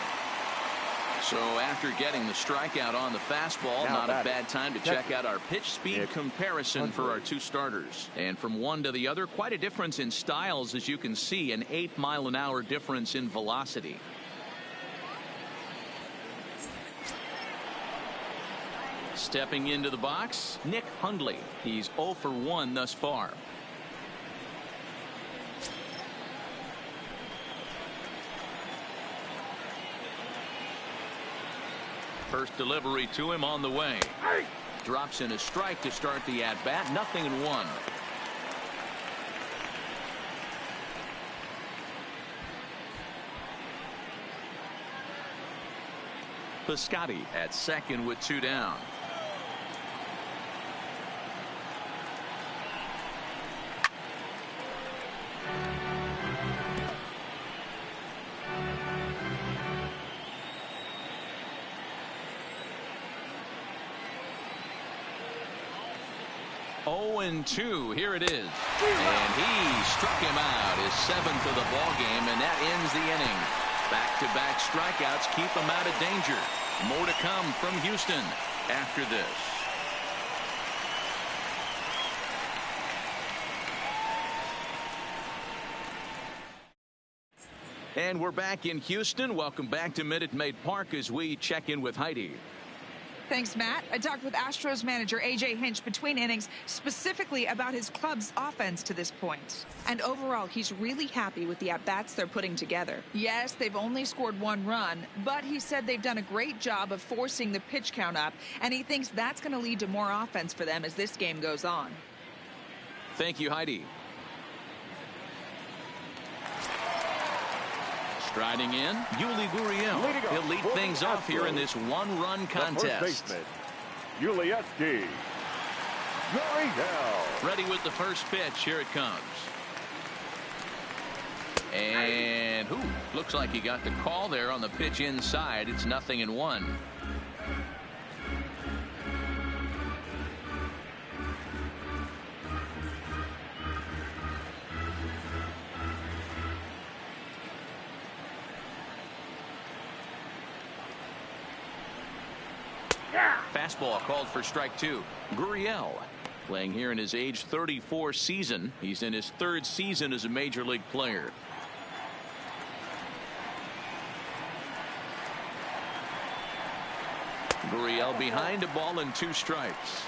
So after getting the strikeout on the fastball, not a bad time to check out our pitch speed comparison for our 2 starters. And from one to the other, quite a difference in styles, as you can see, an 8-mile-an-hour difference in velocity. Stepping into the box, Nick Hundley. He's 0 for 1 thus far. First delivery to him on the way. Drops in a strike to start the at-bat. 0-1. Piscotty at second with 2 down. And 2. Here it is. And he struck him out, his 7th of the ball game, and that ends the inning. Back-to-back strikeouts keep him out of danger. More to come from Houston after this. And we're back in Houston. Welcome back to Minute Maid Park as we check in with Heidi. Thanks, Matt. I talked with Astros manager A.J. Hinch between innings, specifically about his club's offense to this point. And overall, he's really happy with the at-bats they're putting together. Yes, they've only scored 1 run, but he said they've done a great job of forcing the pitch count up, and he thinks that's going to lead to more offense for them as this game goes on. Thank you, Heidi. Striding in, Yuli Gurriel. He'll lead things off here in this 1-run contest. Yulieski Gurriel. Ready with the first pitch. Here it comes. And looks like he got the call there on the pitch inside. It's 0-1. Fastball called for strike 2. Gurriel playing here in his age 34 season. He's in his 3rd season as a major league player. Gurriel behind a ball and 2 strikes.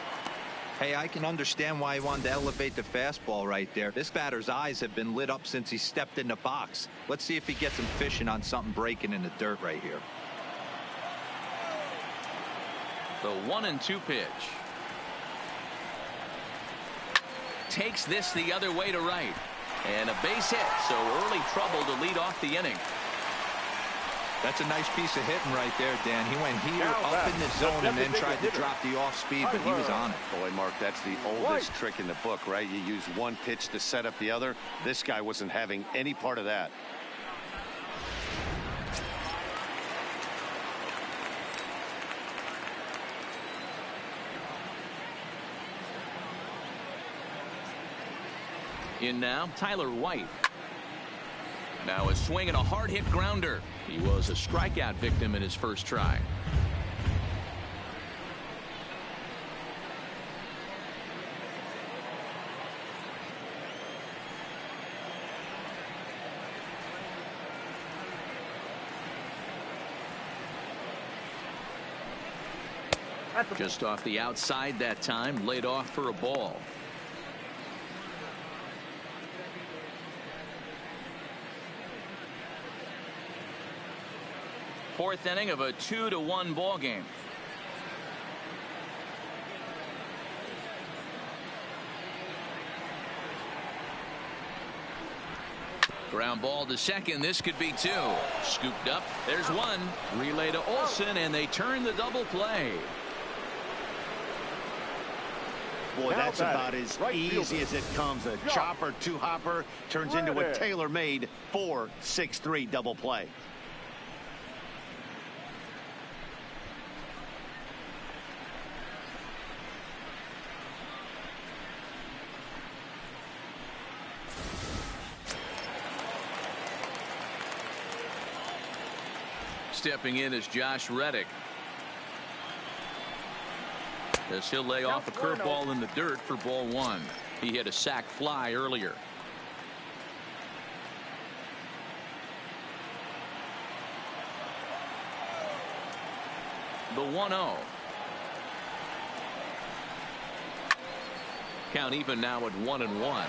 Hey, I can understand why he wanted to elevate the fastball right there. This batter's eyes have been lit up since he stepped in the box. Let's see if he gets him fishing on something breaking in the dirt right here. The 1-2 pitch. Takes this the other way to right. And a base hit, so early trouble to lead off the inning. That's a nice piece of hitting right there, Dan. He went here up in the zone and then tried to drop the off speed, but he was on it. Boy, Mark, that's the oldest trick in the book, right? You use one pitch to set up the other. This guy wasn't having any part of that. In now, Tyler White. Now a swing and a hard hit grounder. He was a strikeout victim in his first try. Just off the outside that time, laid off for a ball. Fourth inning of a 2-1 ball game. Ground ball to second. This could be 2. Scooped up. There's 1. Relay to Olsen, and they turn the double play. Boy, that's about as easy as it comes. A chopper, 2-hopper turns into a tailor-made 4-6-3 double play. Stepping in is Josh Reddick. As he'll lay off a curveball in the dirt for ball 1. He hit a sac fly earlier. The 1-0. Count even now at 1-1.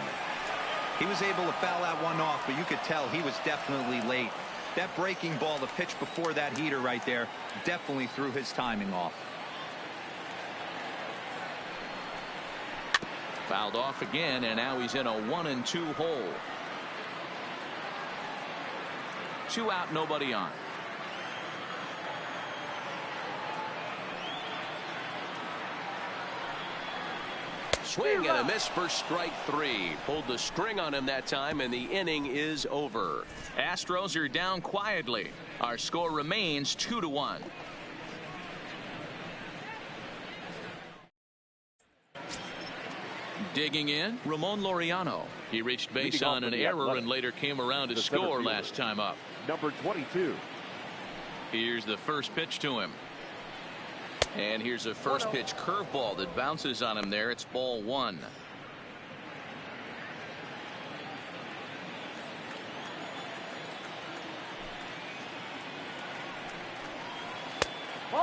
He was able to foul that one off, but you could tell he was definitely late. That breaking ball, the pitch before that heater right there, definitely threw his timing off. Fouled off again, and now he's in a 1-2 hole. 2 out, nobody on. Swing and a miss for strike 3. Pulled the string on him that time, and the inning is over. Astros are down quietly. Our score remains 2-1. Digging in, Ramon Laureano. He reached base on an error and later came around to score last time up. Number 22. Here's the first pitch to him. And here's a first pitch curveball that bounces on him there. It's ball 1.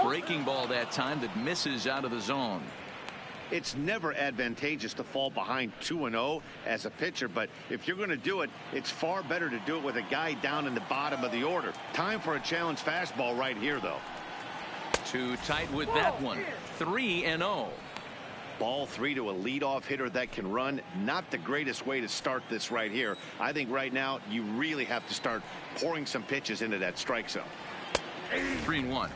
Breaking ball that time that misses out of the zone. It's never advantageous to fall behind 2-0 as a pitcher, but if you're going to do it, it's far better to do it with a guy down in the bottom of the order. Time for a challenge fastball right here, though. Too tight with that one. 3-0. Ball 3 to a leadoff hitter that can run. Not the greatest way to start this right here. I think right now you really have to start pouring some pitches into that strike zone. 3-1.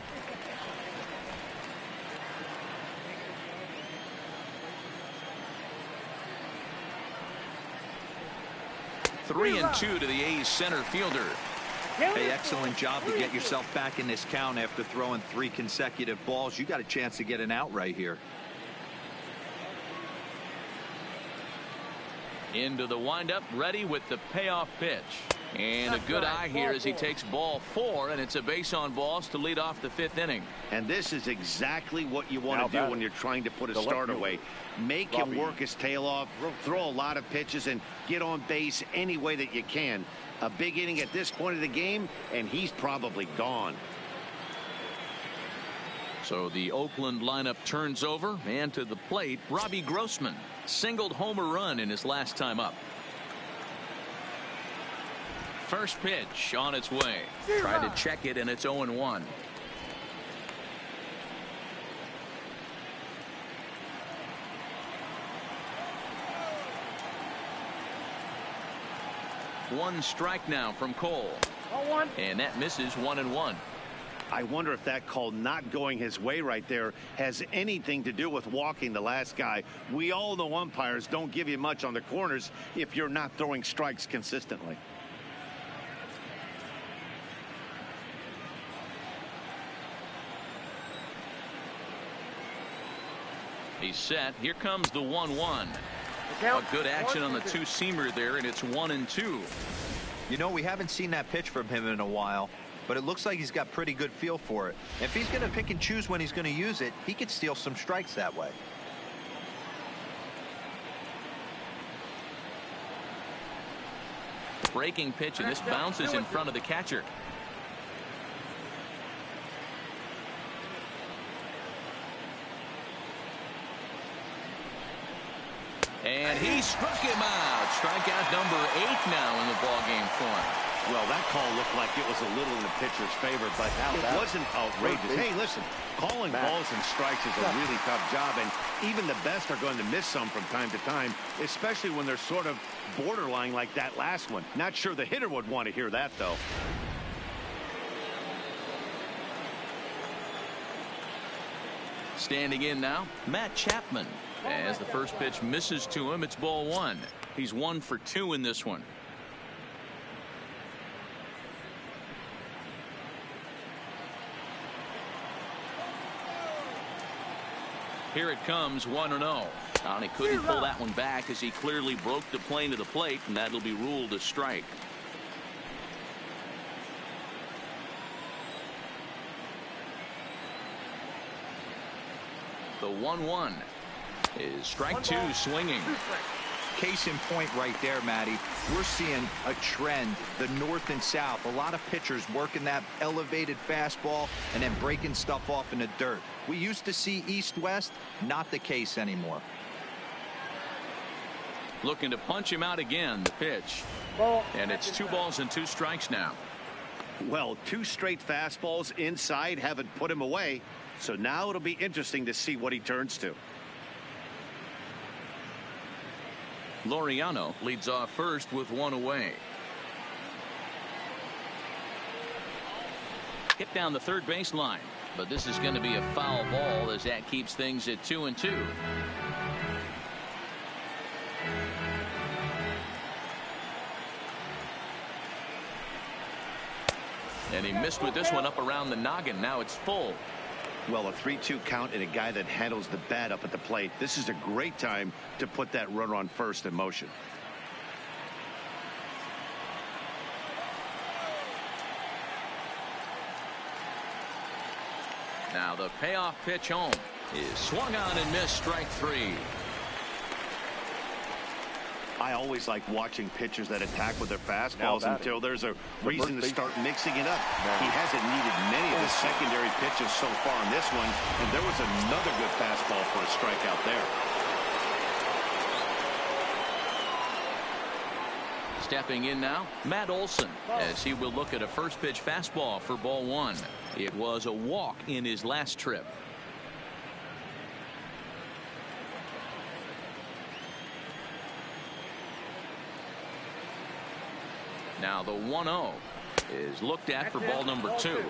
Three and 2 to the A's center fielder. Hey, excellent job to get yourself back in this count after throwing 3 consecutive balls. You got a chance to get an out right here. Into the windup, ready with the payoff pitch. And a good eye here as he takes ball 4, and it's a base on balls to lead off the 5th inning. And this is exactly what you want to do when you're trying to put a start away. Make him work his tail off, throw a lot of pitches, and get on base any way that you can. A big inning at this point of the game, and he's probably gone. So the Oakland lineup turns over, and to the plate, Robbie Grossman singled home a run in his last time up. First pitch on its way. Try to check it, and it's 0-1. One strike now from Cole. And that misses 1-1. I wonder if that call not going his way right there has anything to do with walking the last guy. We all know umpires don't give you much on the corners if you're not throwing strikes consistently. He's set. Here comes the 1-1. A good action on the two-seamer there, and it's 1-2. You know, we haven't seen that pitch from him in a while, but it looks like he's got pretty good feel for it. If he's going to pick and choose when he's going to use it, he could steal some strikes that way. Breaking pitch, and this bounces in front of the catcher. And he struck him out. Strikeout number 8 now in the ballgame for him. Well, that call looked like it was a little in the pitcher's favor, but it wasn't outrageous. Hey, listen, calling balls and strikes is a really tough job, and even the best are going to miss some from time to time, especially when they're sort of borderline like that last one. Not sure the hitter would want to hear that, though. Standing in now, Matt Chapman. As the first pitch misses to him, it's ball one. He's 1 for 2 in this one. Here it comes, 1-0. And he couldn't pull that one back as he clearly broke the plane to the plate, and that'll be ruled a strike. The 1-1 is strike 2 swinging. Case in point right there, Matty. We're seeing a trend, the north and south. A lot of pitchers working that elevated fastball and then breaking stuff off in the dirt. We used to see east-west, not the case anymore. Looking to punch him out again, the pitch. And it's 2 balls and 2 strikes now. Well, 2 straight fastballs inside haven't put him away. So now it'll be interesting to see what he turns to. Laureano leads off first with 1 away. Hit down the third baseline, but this is going to be a foul ball as that keeps things at 2-2. And he missed with this one up around the noggin. Now it's full. Well, a 3-2 count and a guy that handles the bat up at the plate. This is a great time to put that runner on first in motion. Now the payoff pitch home is swung on and missed, strike 3. I always like watching pitchers that attack with their fastballs until there's a reason to start mixing it up. He hasn't needed many of his secondary pitches so far in this one, and there was another good fastball for a strikeout there. Stepping in now, Matt Olson, as he will look at a first pitch fastball for ball 1. It was a walk in his last trip. Now the 1-0 is looked at for ball number 2.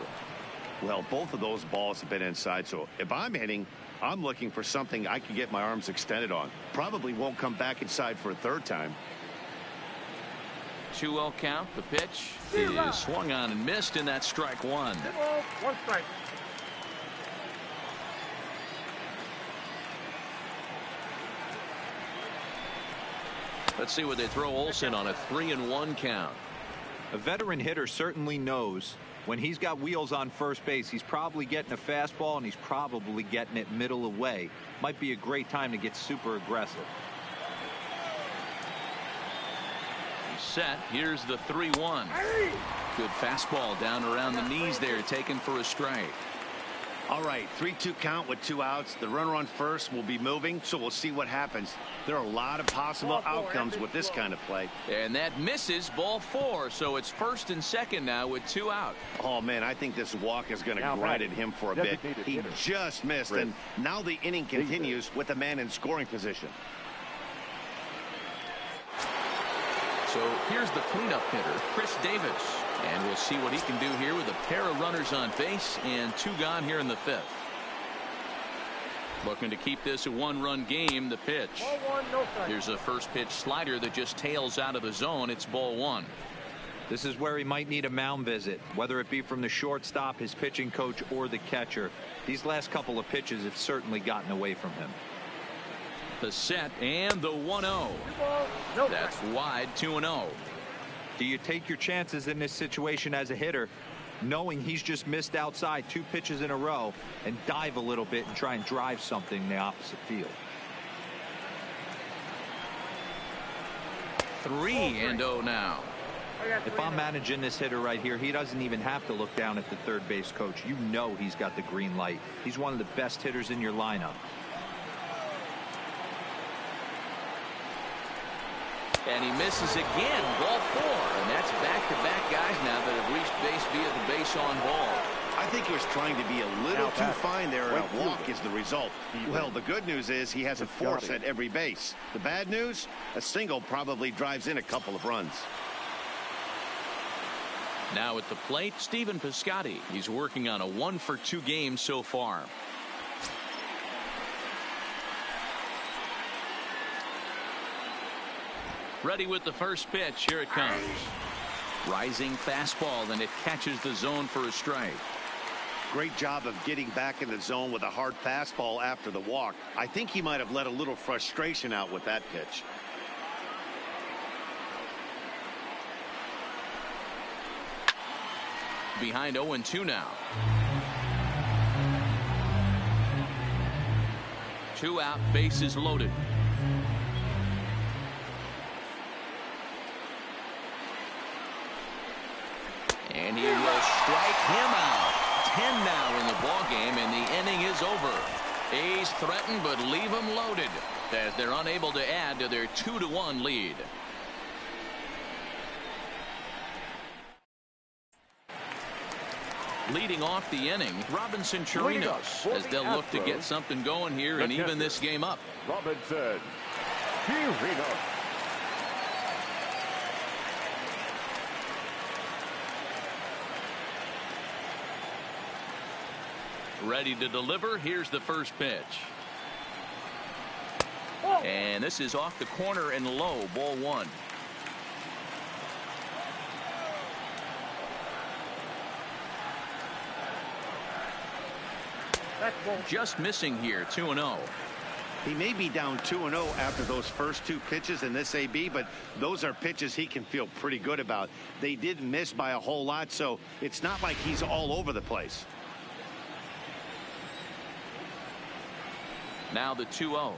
Well, both of those balls have been inside, so if I'm hitting, I'm looking for something I can get my arms extended on. Probably won't come back inside for a third time. 2-0 count. The pitch is swung on and missed, and that's strike 1. 1 strike. Let's see what they throw Olson on a 3-1 count. A veteran hitter certainly knows when he's got wheels on first base, he's probably getting a fastball and he's probably getting it middle away. Might be a great time to get super aggressive. He's set. Here's the 3-1. Good fastball down around the knees there, taken for a strike. All right, 3-2 count with 2 outs. The runner on first will be moving, so we'll see what happens. There are a lot of possible outcomes with this kind of play. And that misses, ball 4, so it's first and second now with 2 out. Oh, man, I think this walk is going to grind at him for a bit. He just missed, and now the inning continues with a man in scoring position. So here's the cleanup hitter, Chris Davis. And we'll see what he can do here with a pair of runners on base and 2 gone here in the 5th. Looking to keep this a 1-run game. The pitch. Here's a first pitch slider that just tails out of the zone. It's ball 1. This is where he might need a mound visit, whether it be from the shortstop, his pitching coach, or the catcher. These last couple of pitches have certainly gotten away from him. The set and the 1-0. That's wide, 2-0. Do you take your chances in this situation as a hitter, knowing he's just missed outside 2 pitches in a row, and dive a little bit and try and drive something in the opposite field? 3-0 now. If I'm managing this hitter right here, he doesn't even have to look down at the third base coach. You know he's got the green light. He's one of the best hitters in your lineup. And he misses again, ball 4, and that's back-to-back guys via the base on ball. I think he was trying to be a little too fine there, and a walk is the result. Well, the good news is he has a force at every base. The bad news, a single probably drives in a couple of runs. Now at the plate, Stephen Piscotty. He's working on a 1-for-2 game so far. Ready with the first pitch. Here it comes. Rising fastball, and it catches the zone for a strike. Great job of getting back in the zone with a hard fastball after the walk. I think he might have let a little frustration out with that pitch. Behind 0-2 now. 2 out, bases loaded. And he will strike him out. 10 now in the ball game, and the inning is over. A's threaten, but leave them loaded as they're unable to add to their 2-1 lead. Leading off the inning, Robinson Chirinos, as they'll look to get something going here and even this game up. Robinson Chirinos. Ready to deliver. Here's the first pitch. And this is off the corner and low. Ball 1. Just missing here. 2-0. He may be down 2-0 after those first 2 pitches in this AB, but those are pitches he can feel pretty good about. They didn't miss by a whole lot, so it's not like he's all over the place. Now the 2-0.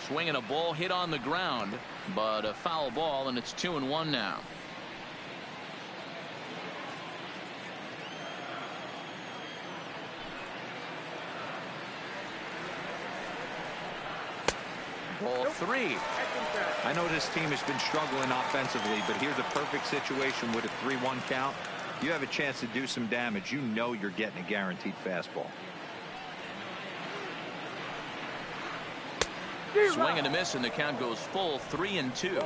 Swinging a ball hit on the ground, but a foul ball, and it's 2-1 now. Ball 3. I know this team has been struggling offensively, but here's a perfect situation with a 3-1 count. You have a chance to do some damage. You know you're getting a guaranteed fastball. Swing and a miss, and the count goes full. 3-2.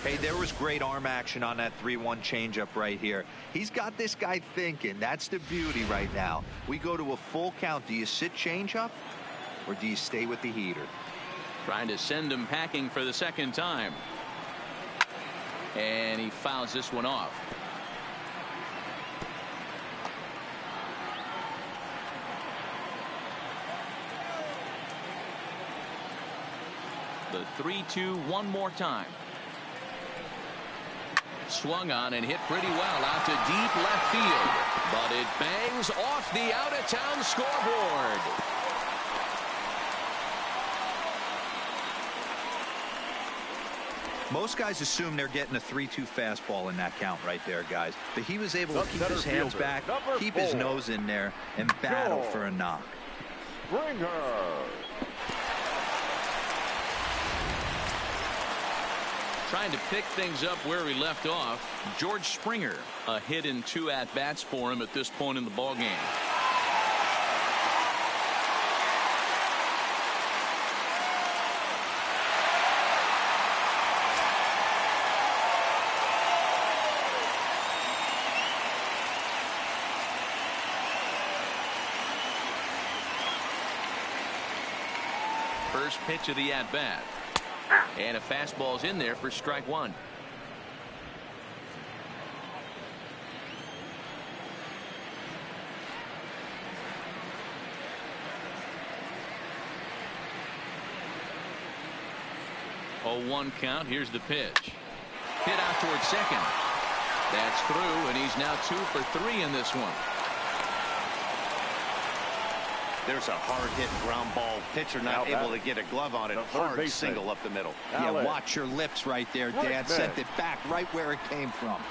Hey, there was great arm action on that 3-1 changeup right here. He's got this guy thinking. That's the beauty right now. We go to a full count. Do you sit changeup, or do you stay with the heater? Trying to send him packing for the second time. And he fouls this one off. The 3-2 one more time. Swung on and hit pretty well out to deep left field. But it bangs off the out-of-town scoreboard. Most guys assume they're getting a 3-2 fastball in that count right there, guys. But he was able to keep his hands back, keep his nose in there, and battle for a knock. Springer. Trying to pick things up where he left off. George Springer, a hit in 2 at-bats for him at this point in the ballgame. First pitch of the at-bat. And a fastball's in there for strike 1. Oh, 1 count. Here's the pitch. Hit out towards second. That's through, and he's now 2 for 3 in this one. There's a hard-hit ground ball. Pitcher not able to get a glove on it. Hard single up the middle. Yeah, watch your lips right there, Dad. Sent it back right where it came from.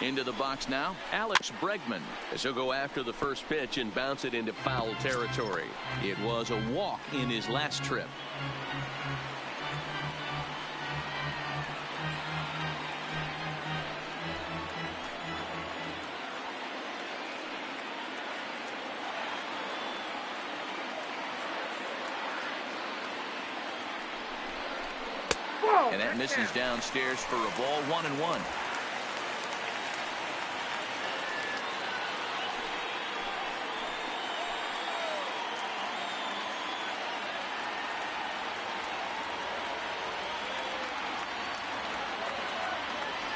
Into the box now, Alex Bregman. As he'll go after the first pitch and bounce it into foul territory. It was a walk in his last trip. And that misses downstairs for a ball, 1-1.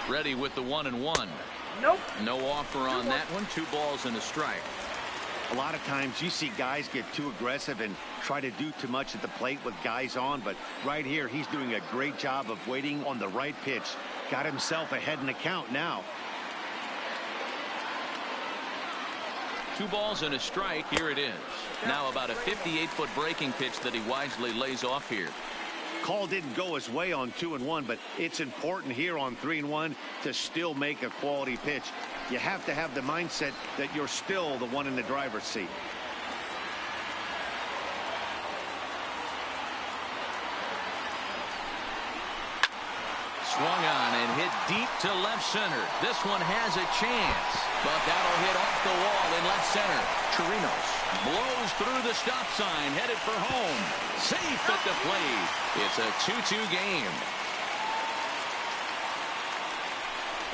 Ready with the 1-1. Nope. No offer on that one. 2 balls and a strike. A lot of times you see guys get too aggressive and try to do too much at the plate with guys on, but right here he's doing a great job of waiting on the right pitch. Got himself ahead in the count now. 2 balls and a strike. Here it is. Now about a 58-foot breaking pitch that he wisely lays off here. Call didn't go his way on 2-1, but it's important here on 3-1 to still make a quality pitch. You have to have the mindset that you're still the one in the driver's seat. Swung on and hit deep to left center. This one has a chance, but that'll hit off the wall in left center. Chirinos blows through the stop sign, headed for home. Safe at the plate. It's a 2-2 game.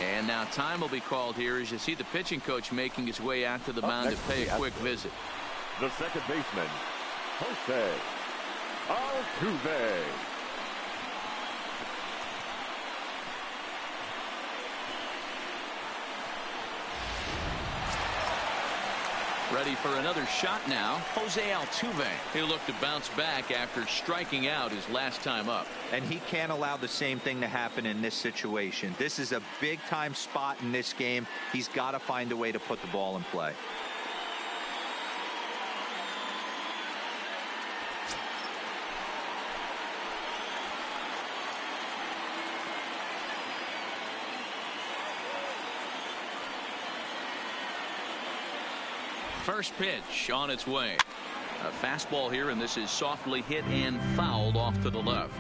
And now time will be called here as you see the pitching coach making his way out to the mound to pay a quick visit. The second baseman, Jose Altuve. Ready for another shot now. Jose Altuve. He'll look to bounce back after striking out his last time up. And he can't allow the same thing to happen in this situation. This is a big-time spot in this game. He's got to find a way to put the ball in play. First pitch on its way. A fastball here, and this is softly hit and fouled off to the left.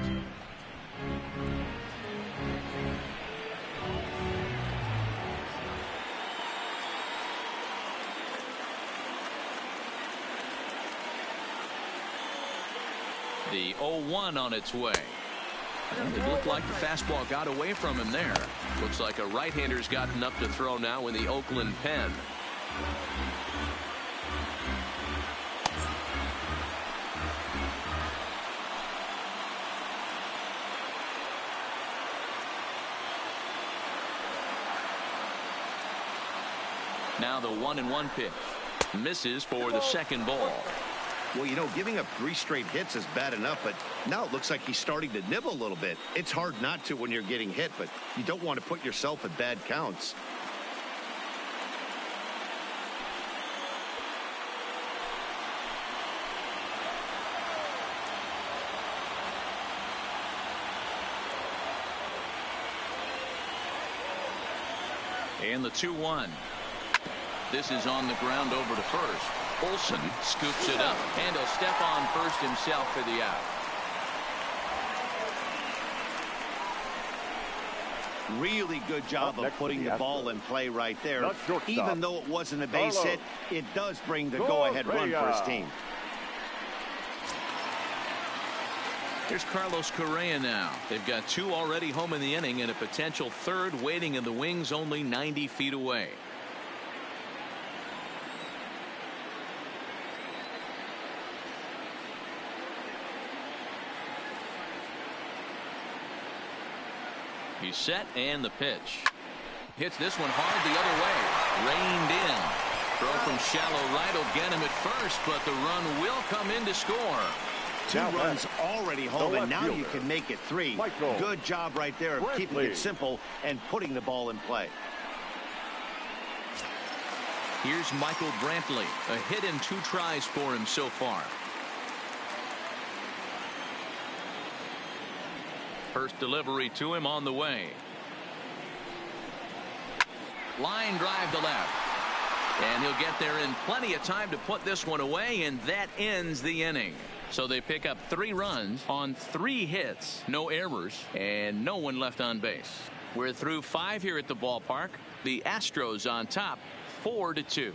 The 0-1 on its way. And it looked like the fastball got away from him there. Looks like a right-hander's gotten up to throw now in the Oakland pen. Now the 1-1 pitch. Misses for the second ball. Well, you know, giving up 3 straight hits is bad enough, but now it looks like he's starting to nibble a little bit. It's hard not to when you're getting hit, but you don't want to put yourself at bad counts. And the 2-1. This is on the ground over to first. Olsen scoops it up, and he'll step on first himself for the out. Really good job of putting the ball in play right there. Even though it wasn't a base hit, it does bring the go-ahead run for his team. Here's Carlos Correa now. They've got 2 already home in the inning and a potential 3rd waiting in the wings only 90 feet away. He's set, and the pitch. Hits this one hard the other way. Reined in. Throw from shallow right will get him at first, but the run will come in to score. 2 runs already home, and now you can make it 3. Good job right there of keeping it simple and putting the ball in play. Here's Michael Brantley. A hit and 2 tries for him so far. First delivery to him on the way. Line drive to left. And he'll get there in plenty of time to put this one away, and that ends the inning. So they pick up 3 runs on 3 hits, no errors, and no one left on base. We're through 5 here at the ballpark. The Astros on top, 4-2.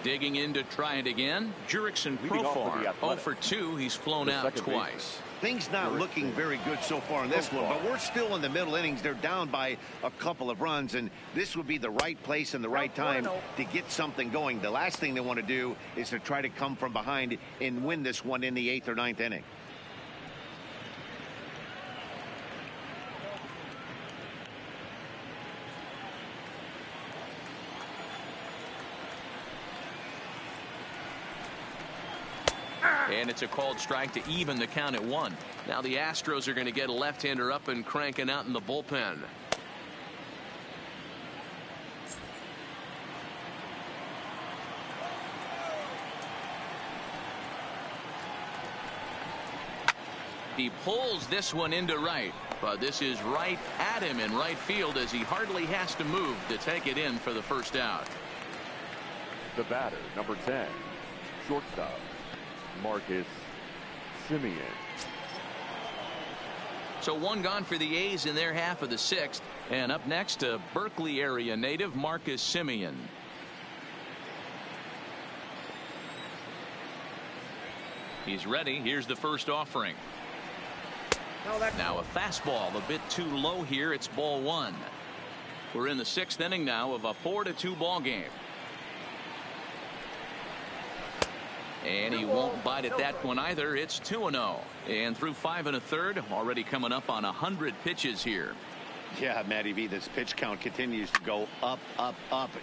Digging in to try it again. Jurickson Profar, 0 for 2. He's flown out twice. Things not looking very good so far in this one, but we're still in the middle innings. They're down by a couple of runs, and this would be the right place and the right time to get something going. The last thing they want to do is to try to come from behind and win this one in the 8th or 9th inning. And it's a called strike to even the count at 1. Now the Astros are going to get a left-hander up and cranking out in the bullpen. He pulls this one into right, but this is right at him in right field as he hardly has to move to take it in for the first out. The batter, number 10, shortstop, Marcus Semien. So 1 gone for the A's in their half of the 6th. And up next, a Berkeley area native, Marcus Semien. He's ready. Here's the first offering. Now a fastball a bit too low here. It's ball 1. We're in the 6th inning now of a 4-2 ball game. And he won't bite at that one either. It's 2-0. And through 5 1/3, already coming up on 100 pitches here. Yeah, Matty V, this pitch count continues to go up,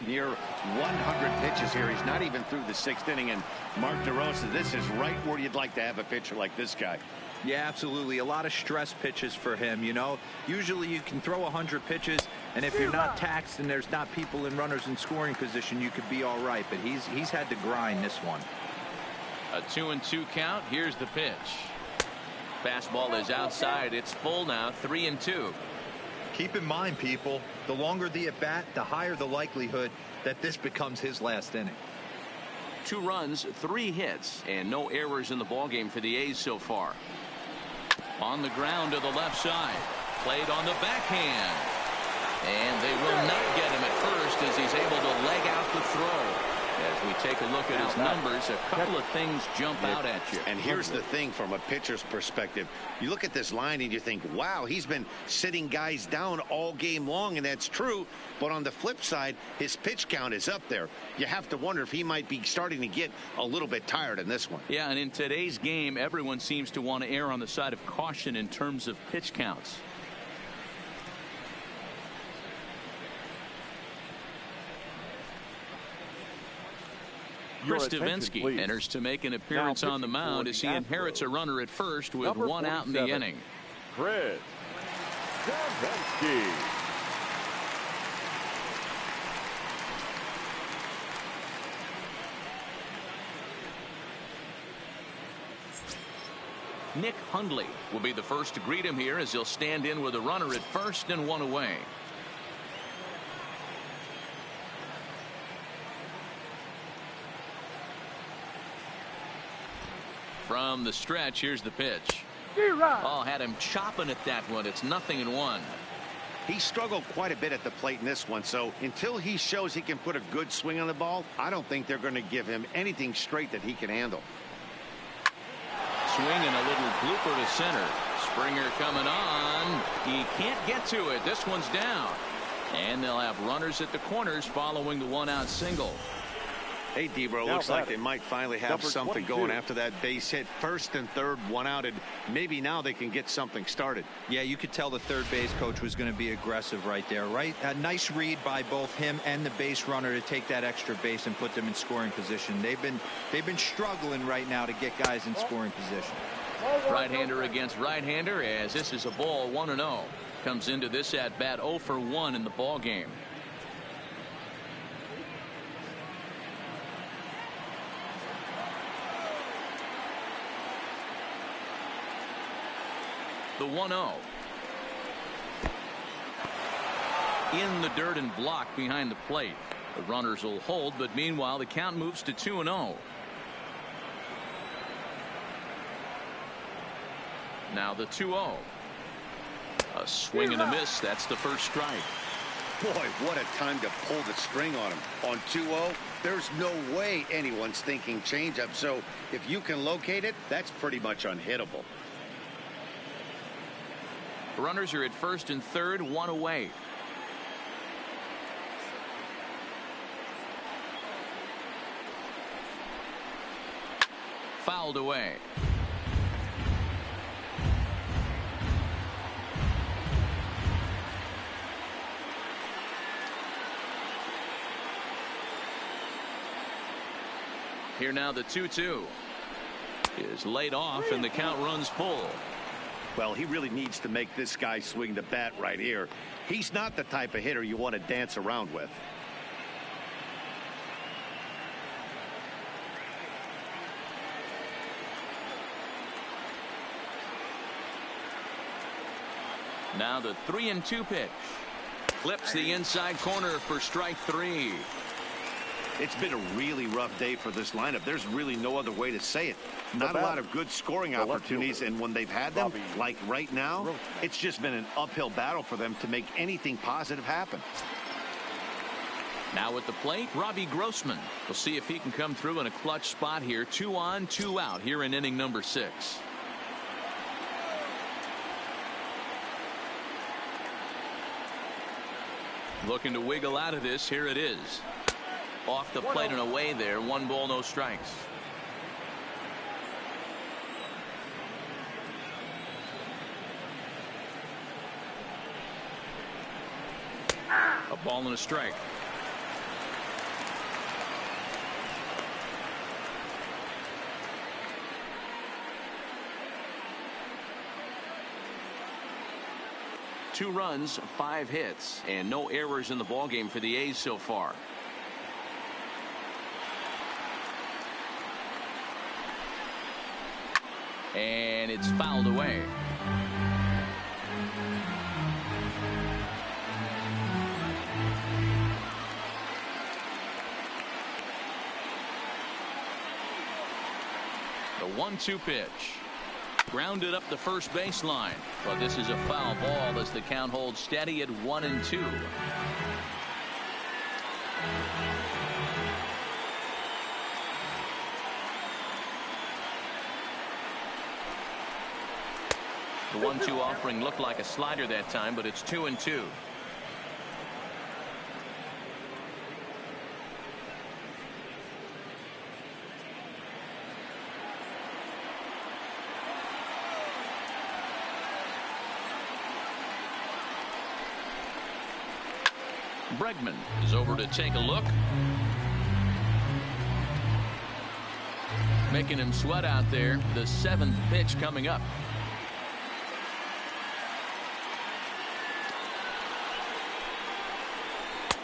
near 100 pitches here. He's not even through the 6th inning. And Mark DeRosa, this is right where you'd like to have a pitcher like this guy. Yeah, absolutely. A lot of stress pitches for him. You know, usually you can throw 100 pitches, and if you're not taxed and there's not people in runners in scoring position, you could be all right. But he's had to grind this one. A 2-2 count. Here's the pitch. Fastball is outside. It's full now. 3-2. Keep in mind, people, the longer the at bat, the higher the likelihood that this becomes his last inning. 2 runs, 3 hits, and no errors in the ballgame for the A's so far. On the ground to the left side. Played on the backhand. And they will not get him at first as he's able to leg out the throw. As we take a look at his numbers, a couple of things jump out at you. And here's the thing from a pitcher's perspective. You look at this line and you think, wow, he's been sitting guys down all game long, and that's true. But on the flip side, his pitch count is up there. You have to wonder if he might be starting to get a little bit tired in this one. Yeah, and in today's game, everyone seems to want to err on the side of caution in terms of pitch counts. Chris Davinsky enters to make an appearance on the mound as he inherits a runner at first with 1 out in the inning. Chris Davinsky. Nick Hundley will be the first to greet him here as he'll stand in with a runner at first and 1 away. From the stretch, here's the pitch. Oh, had him chopping at that one. It's 0-1. He struggled quite a bit at the plate in this one, so until he shows he can put a good swing on the ball, I don't think they're going to give him anything straight that he can handle. Swing and a little blooper to center. Springer coming on. He can't get to it. This one's down. And they'll have runners at the corners following the 1-out single. Hey, Debro, looks like they might finally have something going after that base hit. 1st and 3rd, 1 out, and maybe now they can get something started. Yeah, you could tell the third base coach was going to be aggressive right there, right? A nice read by both him and the base runner to take that extra base and put them in scoring position. They've been struggling right now to get guys in scoring position. Right-hander against right-hander as this is a ball 1-0. Comes into this at bat 0 for 1 in the ball game. The 1-0. in the dirt and blocked behind the plate. The runners will hold, but meanwhile the count moves to 2-0. Now the 2-0. A swing and a miss. That's the first strike. Boy, what a time to pull the string on him. On 2-0, there's no way anyone's thinking changeup. So if you can locate it, that's pretty much unhittable. Runners are at first and third, one away. Fouled away. Here now the 2-2 is laid off and the count runs full. Well, he really needs to make this guy swing the bat right here. He's not the type of hitter you want to dance around with. Now the 3-2 pitch. Flips the inside corner for strike three. It's been a really rough day for this lineup. There's really no other way to say it. Not a lot of good scoring opportunities, and when they've had them, like right now, it's just been an uphill battle for them to make anything positive happen. Now at the plate, Robbie Grossman. We'll see if he can come through in a clutch spot here. 2 on, 2 out here in inning number 6. Looking to wiggle out of this. Here it is. Off the plate and away there. 1 ball, no strikes. A ball and a strike. Two runs, 5 hits, and no errors in the ballgame for the A's so far. And it's fouled away. The 1-2 pitch. Grounded up the first baseline, but this is a foul ball as the count holds steady at 1-2. The 1-2 offering looked like a slider that time, but it's 2-2. Bregman is over to take a look. Making him sweat out there. The 7th pitch coming up.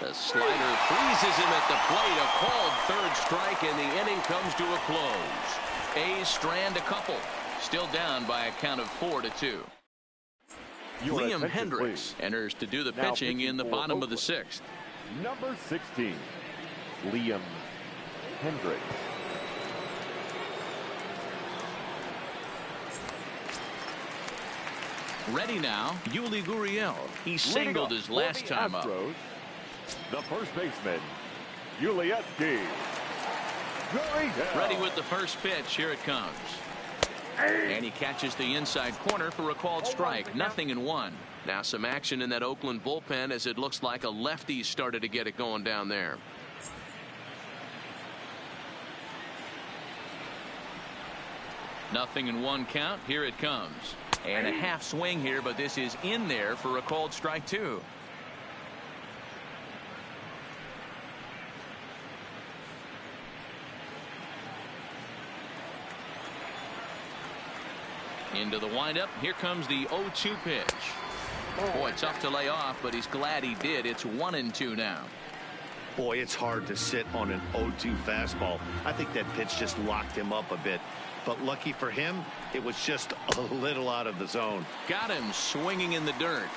The slider freezes him at the plate. A called 3rd strike, and the inning comes to a close. A's strand a couple. Still down by a count of 4-2. Liam Hendricks enters to do the pitching in the bottom of the 6th. Number 16, Liam Hendricks. Ready now, Yuli Gurriel. He singled his last time up. The first baseman, Yuli Ready with the first pitch. Here it comes. And he catches the inside corner for a called strike. 0-1. Now some action in that Oakland bullpen as it looks like a lefty started to get it going down there. Nothing in 1 count. Here it comes. And a half swing here, but this is in there for a called strike 2. Into the windup. Here comes the 0-2 pitch. Boy, tough to lay off, but he's glad he did. It's 1-2 now. Boy, it's hard to sit on an 0-2 fastball. I think that pitch just locked him up a bit. But lucky for him, it was just a little out of the zone. Got him swinging in the dirt.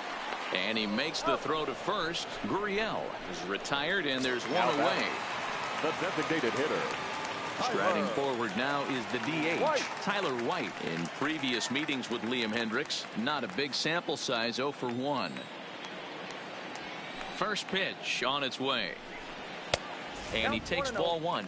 And he makes the throw to first. Gurriel is retired, and there's one away. The designated hitter. Striding forward now is the DH, Tyler White. In previous meetings with Liam Hendricks, not a big sample size, 0 for 1. First pitch on its way. And he takes ball 1.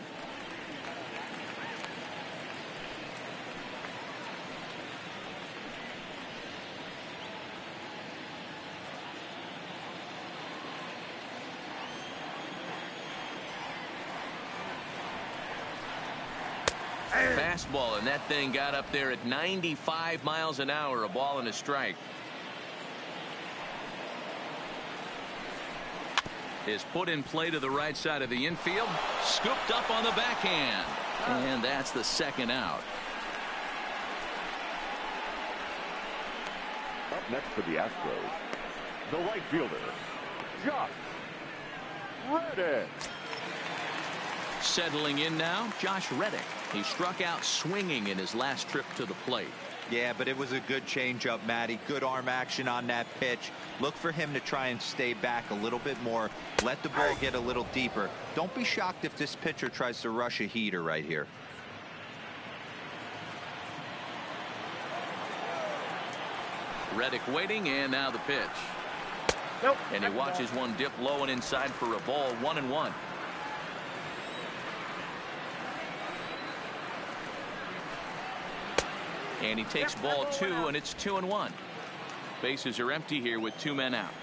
Fastball, and that thing got up there at 95 miles an hour. A ball and a strike. Is put in play to the right side of the infield. Scooped up on the backhand. And that's the second out. Up next for the Astros, the right fielder, Josh Reddick. Settling in now, Josh Reddick. He struck out swinging in his last trip to the plate. Yeah, but it was a good changeup, Matty. Good arm action on that pitch. Look for him to try and stay back a little bit more. Let the ball get a little deeper. Don't be shocked if this pitcher tries to rush a heater right here. Reddick waiting, and now the pitch. Nope. And he watches one dip low and inside for a ball. 1-1. And he takes ball 2, and it's 2-1. Bases are empty here with 2 men out.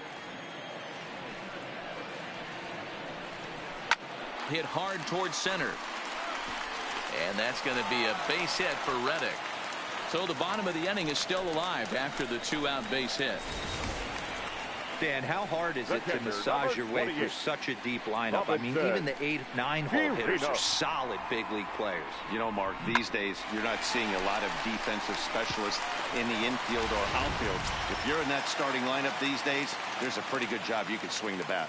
Hit hard towards center. And that's going to be a base hit for Reddick. So the bottom of the inning is still alive after the 2-out base hit. Dan, how hard is it to massage your way through such a deep lineup? I mean, even the 8-9 hole hitters are solid big league players. You know, Mark, these days you're not seeing a lot of defensive specialists in the infield or outfield. If you're in that starting lineup these days, there's a pretty good job you can swing the bat.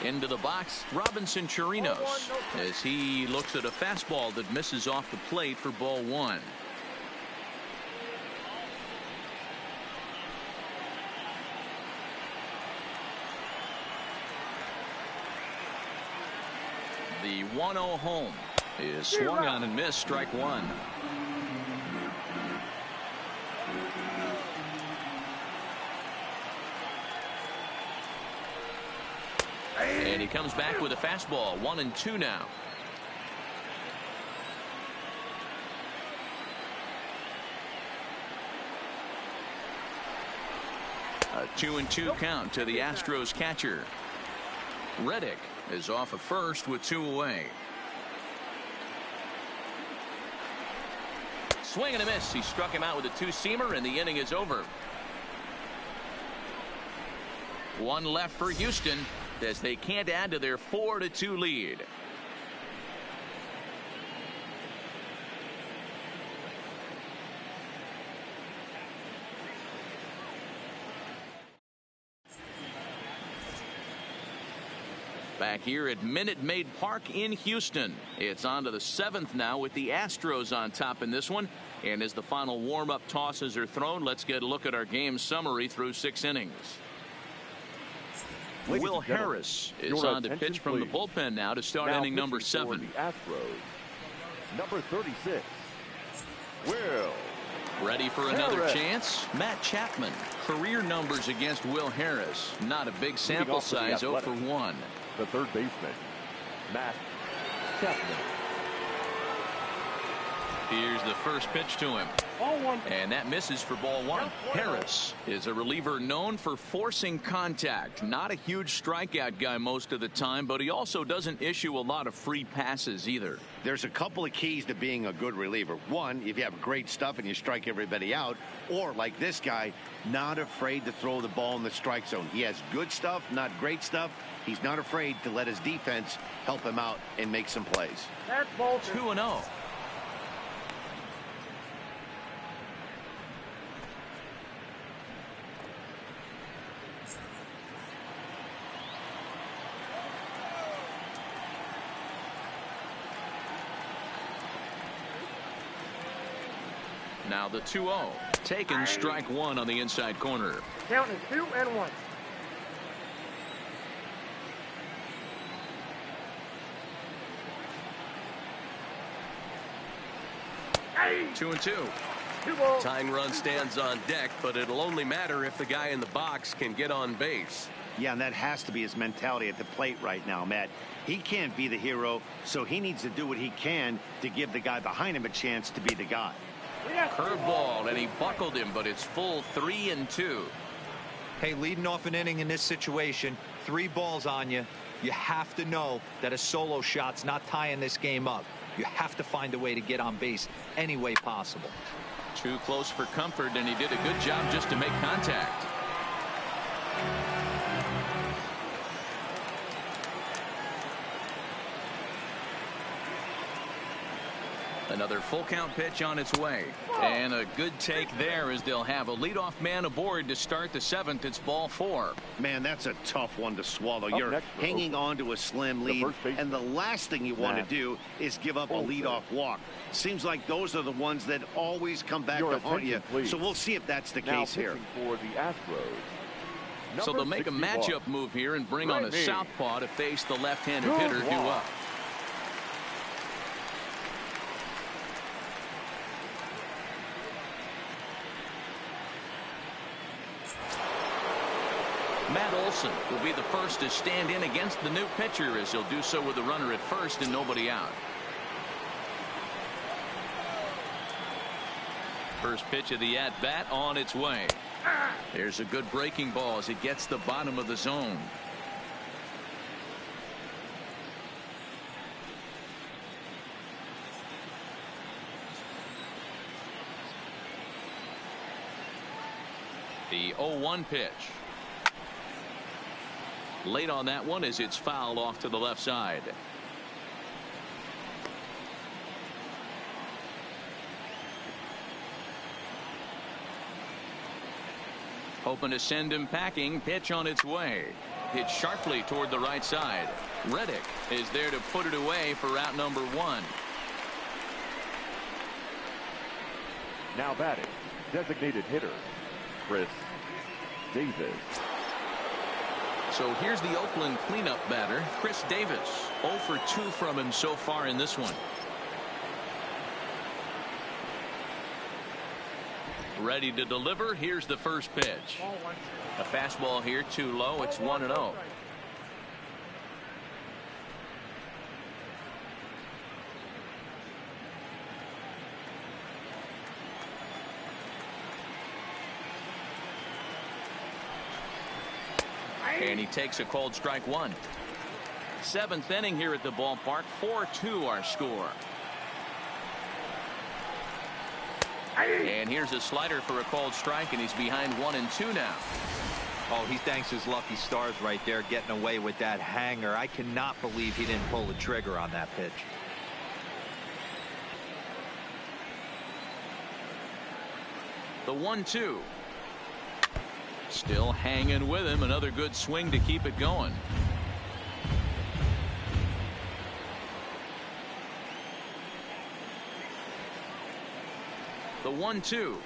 Into the box, Robinson Chirinos, as he looks at a fastball that misses off the plate for ball 1. The 1-0 home is swung on and missed, strike 1. And he comes back with a fastball. 1-2 now. A 2-2 count to the Astros catcher. Reddick is off at first with 2 away. Swing and a miss. He struck him out with a 2-seamer, and the inning is over. 1 left for Houston as they can't add to their 4-2 lead. Back here at Minute Maid Park in Houston. It's on to the 7th now with the Astros on top in this one. And as the final warm-up tosses are thrown, let's get a look at our game summary through 6 innings. Will Harris is on to pitch from the bullpen now to start inning number 7. The Astros, number 36, Will. Ready for another chance? Matt Chapman. Career numbers against Will Harris. Not a big sample size, 0 for 1. The third baseman, Matt Chapman. Here's the first pitch to him. And that misses for ball 1. Harris is a reliever known for forcing contact. Not a huge strikeout guy most of the time, but he also doesn't issue a lot of free passes either. There's a couple of keys to being a good reliever. One, if you have great stuff and you strike everybody out, or like this guy, not afraid to throw the ball in the strike zone. He has good stuff, not great stuff. He's not afraid to let his defense help him out and make some plays. That's ball 2-0. Now the 2-0. Taken strike one on the inside corner. Count is 2-1. Hey. 2-2. 2 balls. Tying run stands on deck, but it'll only matter if the guy in the box can get on base. Yeah, and that has to be his mentality at the plate right now, Matt. He can't be the hero, so he needs to do what he can to give the guy behind him a chance to be the guy. Curveball, and he buckled him, but it's full 3-2. Hey, leading off an inning in this situation, 3 balls on you. You have to know that a solo shot's not tying this game up. You have to find a way to get on base any way possible. Too close for comfort, and he did a good job just to make contact. Another full count pitch on its way. And a good take there as they'll have a leadoff man aboard to start the 7th. It's ball 4. Man, that's a tough one to swallow. Up You're next, hanging on to a slim lead, and the last thing you want to do is give up a leadoff walk. Seems like those are the ones that always come back to haunt you. So we'll see if that's the case here. For the Astros. So they'll make a matchup move here and bring on a southpaw to face the left-handed hitter due up. Matt Olson will be the first to stand in against the new pitcher, as he'll do so with a runner at first and nobody out. First pitch of the at-bat on its way. There's a good breaking ball as it gets the bottom of the zone. The 0-1 pitch. Late on that one as it's fouled off to the left side. Hoping to send him packing. Pitch on its way. Hit sharply toward the right side. Reddick is there to put it away for out number 1. Now batting, designated hitter, Chris Davis. So here's the Oakland cleanup batter, Chris Davis. 0 for 2 from him so far in this one. Ready to deliver. Here's the first pitch. A fastball here too low. It's 1-0. And he takes a cold strike 1. 7th inning here at the ballpark. 4-2 our score. And here's a slider for a cold strike, and he's behind 1-2 now. Oh, he thanks his lucky stars right there, getting away with that hanger. I cannot believe he didn't pull the trigger on that pitch. The 1-2. Still hanging with him. Another good swing to keep it going. The 1-2.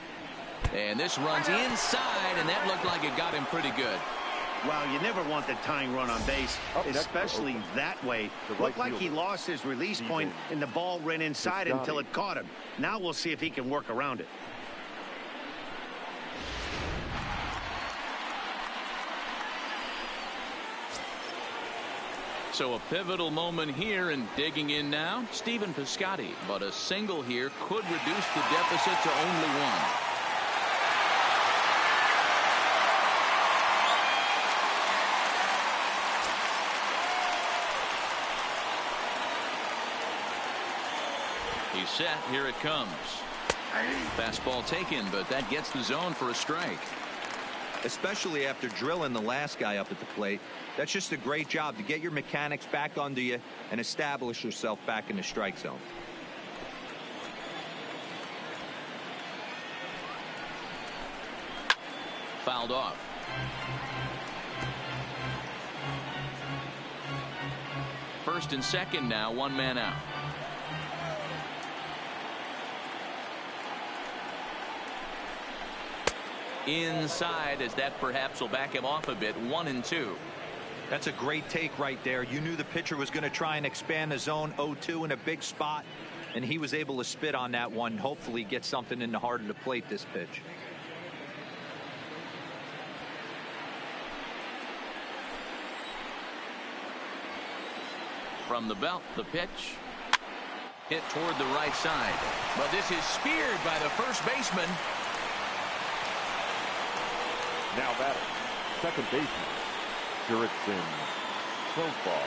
And this runs inside, and that looked like it got him pretty good. Wow, you never want the tying run on base, especially that way. Looked like he lost his release point, and the ball ran inside until it caught him. Now we'll see if he can work around it. So a pivotal moment here, and digging in now, Stephen Piscotty. But a single here could reduce the deficit to only 1. He's set. Here it comes. Fastball taken, but that gets the zone for a strike. Especially after drilling the last guy up at the plate. That's just a great job to get your mechanics back under you and establish yourself back in the strike zone. Fouled off. First and second now, 1 man out. inside, as that perhaps will back him off a bit. 1-2. That's a great take right there. You knew the pitcher was going to try and expand the zone 0-2 in a big spot, and he was able to spit on that one. Hopefully get something in the heart of the plate this pitch. From the belt, the pitch. Hit toward the right side. But this is speared by the first baseman. Now batting, second baseman, Jurickson Profar.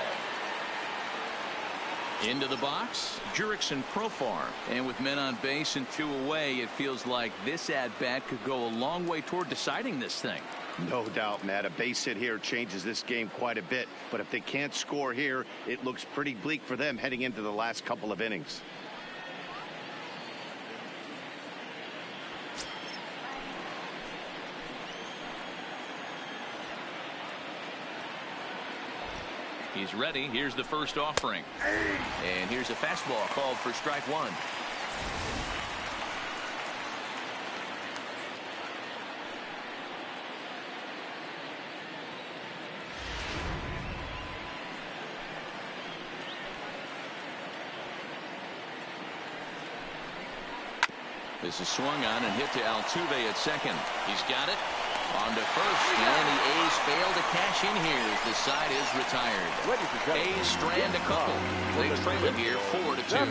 Into the box, Jurickson Profar. And with men on base and 2 away, it feels like this at-bat could go a long way toward deciding this thing. No doubt, Matt. A base hit here changes this game quite a bit. But if they can't score here, it looks pretty bleak for them heading into the last couple of innings. He's ready. Here's the first offering. And here's a fastball called for strike 1. This is swung on and hit to Altuve at second. He's got it. On to first, and the A's fail to cash in here as the side is retired. A's strand a couple. They trail it here 4-2.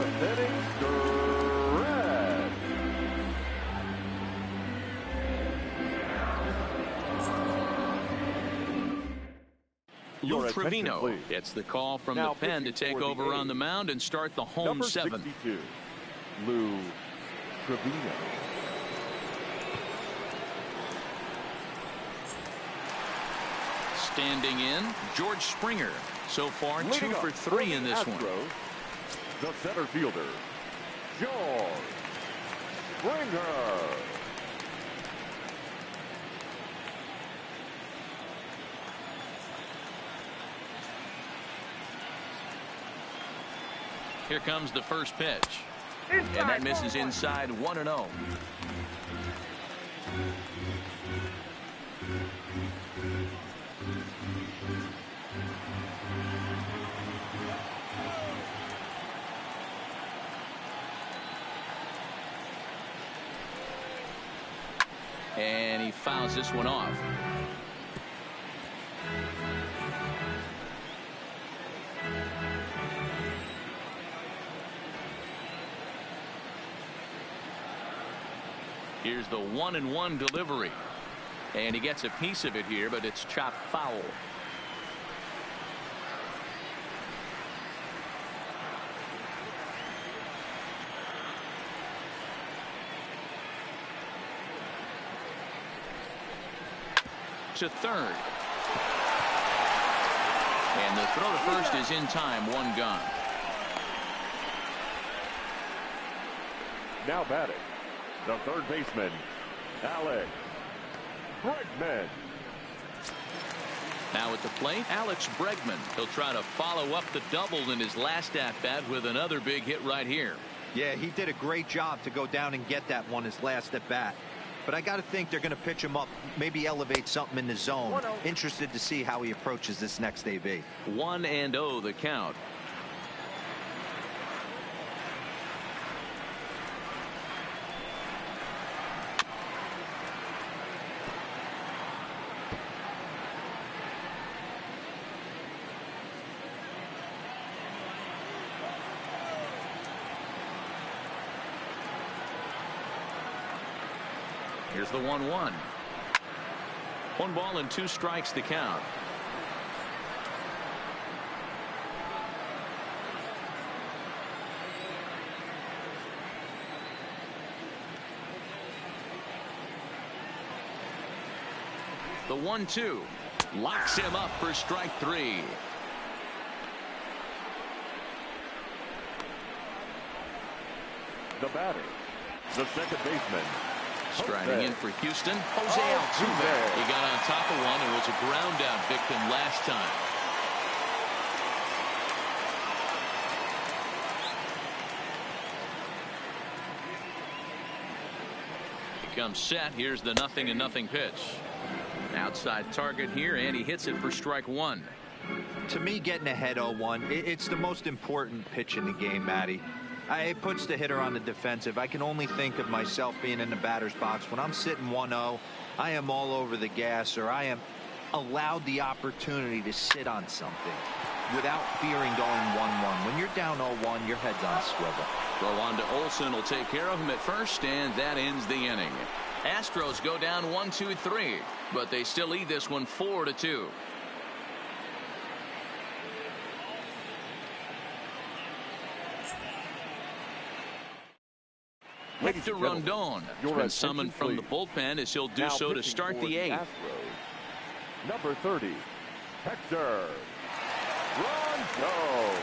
Lou Trevino gets the call from the pen to take over on the mound and start the home seventh. Lou Trevino. Standing in, George Springer. So far, 2 for 3 in this one. The center fielder, George Springer. Here comes the first pitch. And that misses inside 1-0. And he fouls this one off. Here's the 1-1 delivery. And he gets a piece of it here, but it's chopped foul. To third. And the throw to first is in time. 1 gone. Now batting, the third baseman, Alex Bregman. Now at the plate, Alex Bregman. He'll try to follow up the double in his last at-bat with another big hit right here. Yeah, he did a great job to go down and get that one his last at-bat. But I got to think they're going to pitch him up, maybe elevate something in the zone. Interested to see how he approaches this next AB. 1-0 the count. Here's the 1-1. 1 ball and 2 strikes to count. The 1-2 locks him up for strike 3. The batter, the second baseman, Striding in for Houston, Jose Altuve. He got on top of one and was a ground out victim last time. comes set. Here's the 0-0 pitch. Outside target here, and he hits it for strike one. To me, getting ahead 0-1, it's the most important pitch in the game, Matty. It puts the hitter on the defensive. I can only think of myself being in the batter's box. When I'm sitting 1-0, I am all over the gas, or I am allowed the opportunity to sit on something without fearing going 1-1. When you're down 0-1, your head's on a swivel. Throw on to Olsen will take care of him at first, and that ends the inning. Astros go down 1-2-3, but they still lead this one 4-2. Hector Rondon has been summoned from the bullpen as he'll do so to start the eighth. Astros, number 30, Hector Rondon.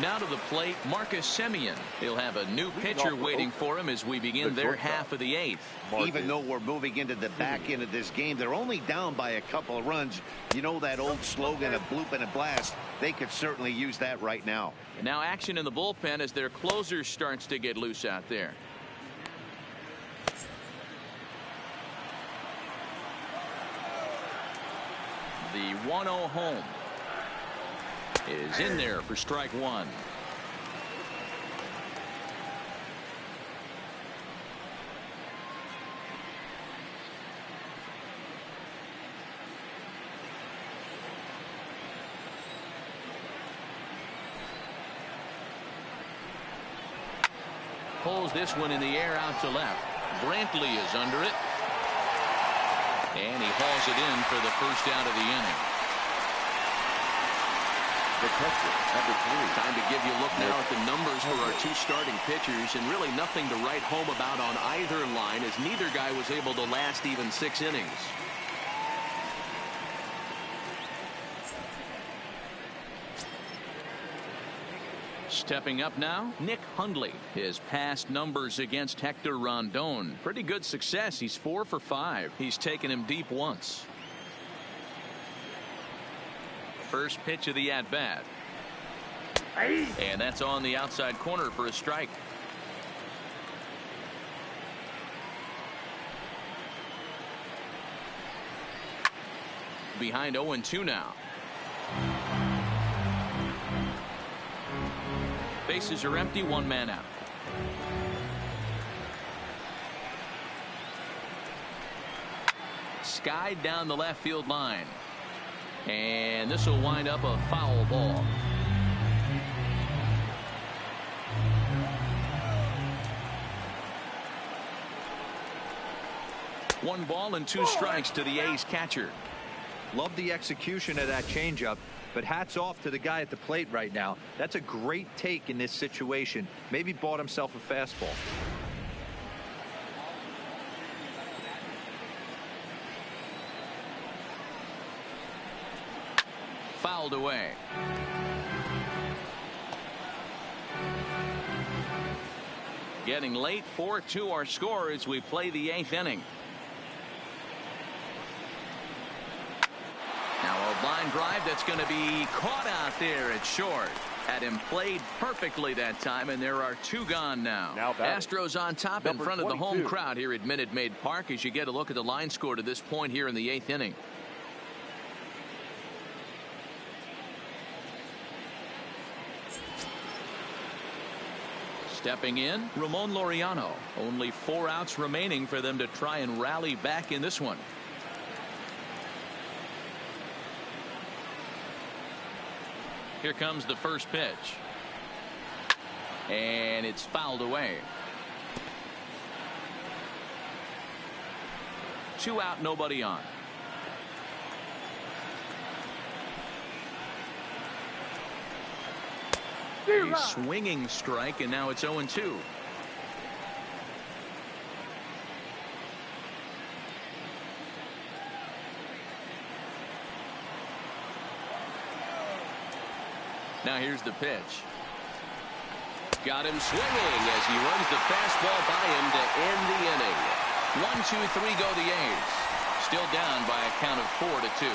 Now to the plate, Marcus Semien. He'll have a new pitcher waiting for him as we begin their half of the eighth. Even though we're moving into the back end of this game, they're only down by a couple of runs. You know that old slogan, a bloop and a blast. They could certainly use that right now. And now action in the bullpen as their closer starts to get loose out there. The 1-0 home is in there for strike one. Pulls this one in the air out to left. Brantley is under it. And he hauls it in for the first out of the inning. The catcher, number 3. Time to give you a look now at the numbers for our two starting pitchers, and really nothing to write home about on either line, as neither guy was able to last even 6 innings. Stepping up now, Nick Hundley. His past numbers against Hector Rondon, pretty good success. He's 4 for 5. He's taken him deep once. First pitch of the at-bat. And that's on the outside corner for a strike. Behind 0-2 now. Bases are empty, 1 man out. Skied down the left field line. And this will wind up a foul ball. One ball and 2 strikes to the A's catcher. Love the execution of that changeup, but hats off to the guy at the plate right now. That's a great take in this situation. Maybe bought himself a fastball. Fouled away. Getting late, 4-2 our score as we play the 8th inning. Now a line drive that's going to be caught out there at short. Had him played perfectly that time, and there are 2 gone now. Astros on top in front of the home crowd here at Minute Maid Park as you get a look at the line score to this point here in the 8th inning. Stepping in, Ramon Laureano. Only 4 outs remaining for them to try and rally back in this one. Here comes the first pitch. And it's fouled away. 2 out, nobody on. A swinging strike, and now it's 0-2. Now here's the pitch. Got him swinging as he runs the fastball by him to end the inning. 1-2-3 go the A's. Still down by a count of 4-2.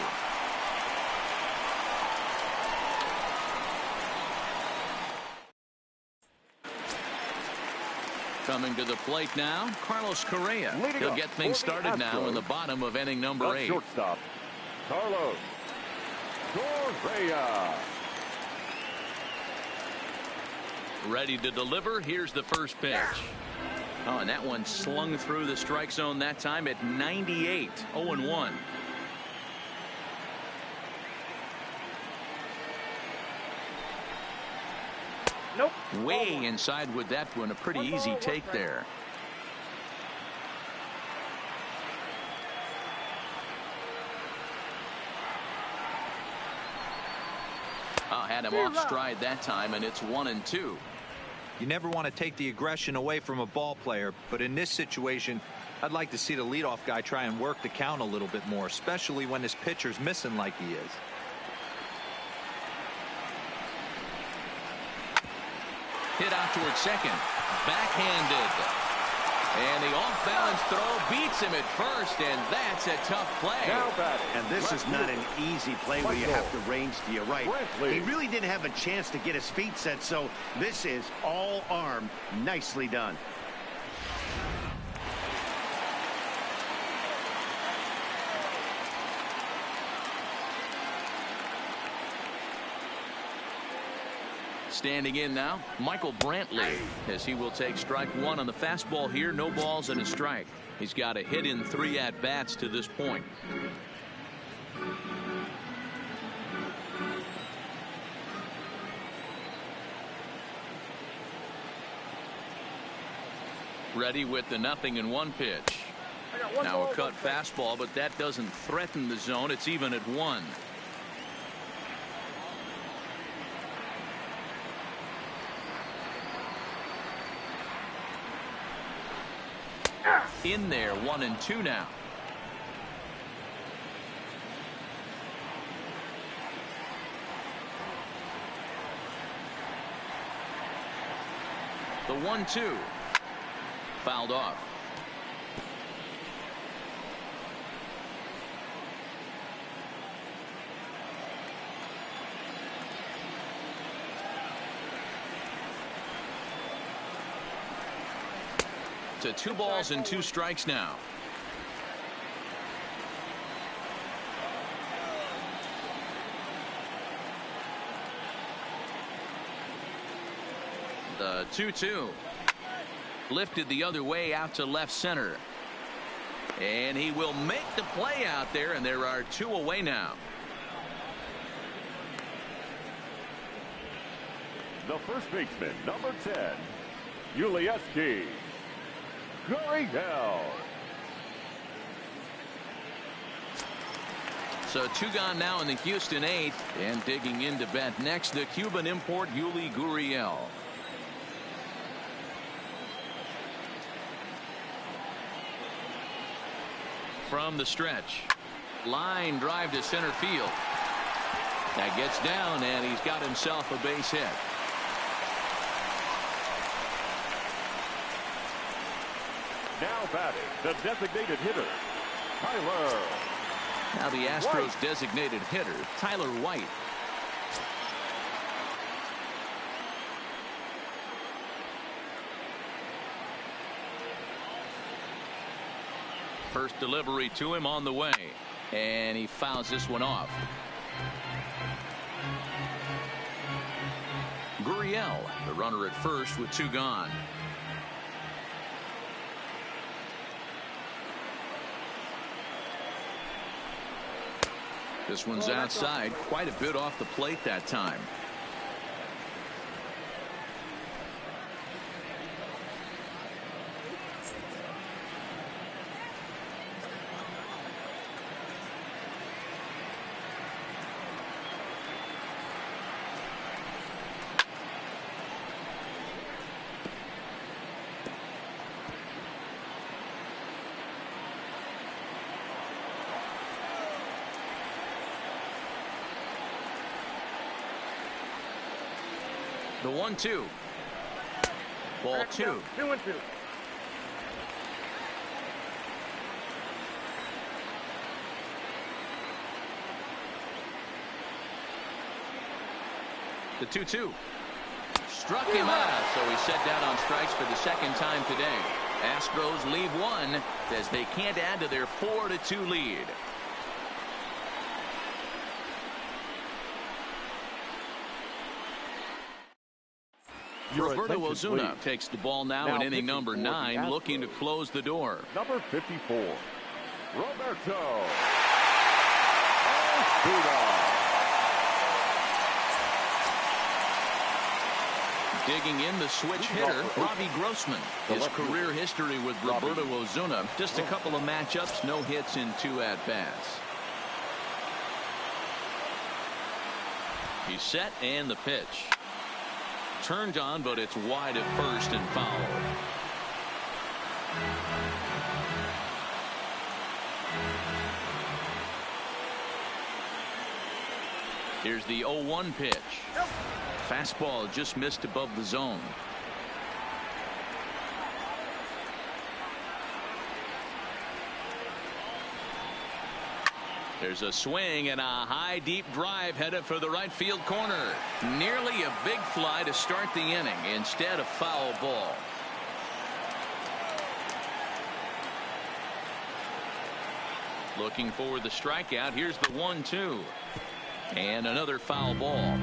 Coming to the plate now, Carlos Correa. Leading He'll up get things for the started now in the Astros, bottom of inning number the 8. shortstop, Carlos Correa. Ready to deliver. Here's the first pitch. Oh, and that one slung through the strike zone that time at 98. 0-1. Nope. Way inside with that one. A pretty easy take there. Had him off stride that time, and it's 1-2. You never want to take the aggression away from a ball player, but in this situation, I'd like to see the leadoff guy try and work the count a little bit more, especially when his pitcher's missing like he is. Hit out towards second. Backhanded. And the off-balance throw beats him at first, and that's a tough play. Now batting. And this is not an easy play where you have to range to your right. He really didn't have a chance to get his feet set, so this is all arm. Nicely done. Standing in now, Michael Brantley, as he will take strike 1 on the fastball here. No balls and a strike. He's got a hit in 3 at-bats to this point. Ready with the 0-1 pitch. Now a cut fastball, but that doesn't threaten the zone. It's even at 1. In there, 1-2 now. The 1-2 fouled off. To 2 balls and 2 strikes now. The 2-2 lifted the other way out to left center, and he will make the play out there, and there are 2 away now. The first baseman, number 10, Ulieski Gurriel. So 2 gone now in the Houston 8th, and digging into bat next, the Cuban import Yuli Gurriel. From the stretch, line drive to center field. That gets down, and he's got himself a base hit. Now batting, the designated hitter, Tyler. Now the Astros designated hitter, Tyler White. First delivery to him on the way, and he fouls this one off. Gurriel, the runner at first with 2 gone. This one's outside, quite a bit off the plate that time. The 1-2. Ball 2. 2-2. The 2-2. Struck him out, so he's set down on strikes for the second time today. Astros leave one as they can't add to their 4-2 lead. Roberto Ozuna takes the ball now in inning number 9, looking to close the door. Number 54, Roberto Ozuna. Digging in, the switch hitter, Robbie Grossman. His career history with Roberto Ozuna, just a couple of matchups, no hits in 2 at-bats. He's set, and the pitch. Turned on, but it's wide at first and foul. Here's the 0-1 pitch. Fastball just missed above the zone. There's a swing and a high deep drive headed for the right field corner. Nearly a big fly to start the inning. Instead, a foul ball. Looking for the strikeout. Here's the 1-2. And another foul ball.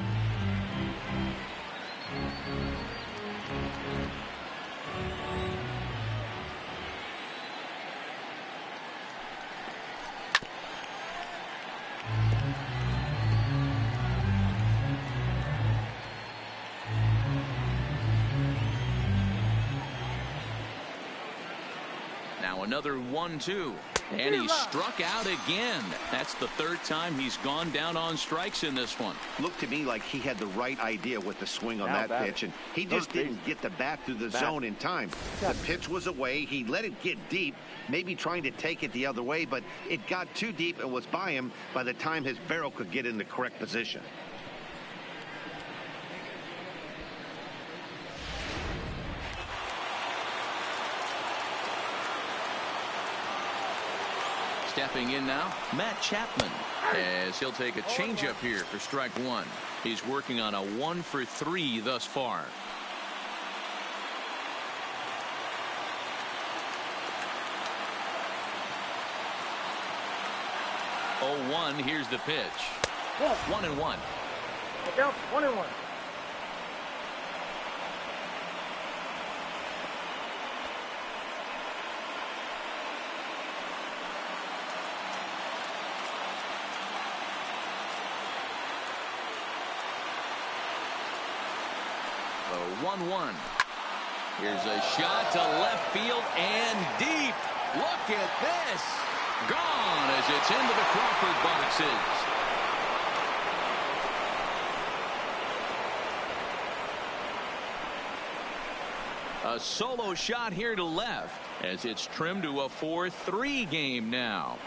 Now another 1-2. And he struck out again. That's the 3rd time he's gone down on strikes in this one. Looked to me like he had the right idea with the swing on that pitch, and he just didn't get the bat through the zone in time. The pitch was away. He let it get deep, maybe trying to take it the other way, but it got too deep and was by him by the time his barrel could get in the correct position. Stepping in now, Matt Chapman, as he'll take a changeup here for strike 1. He's working on a 1-for-3 thus far. Oh, 1, here's the pitch. 1-1. Look out, 1-1. The 1-1. Here's a shot to left field and deep. Look at this. Gone as it's into the Crawford boxes. A solo shot here to left as it's trimmed to a 4-3 game now.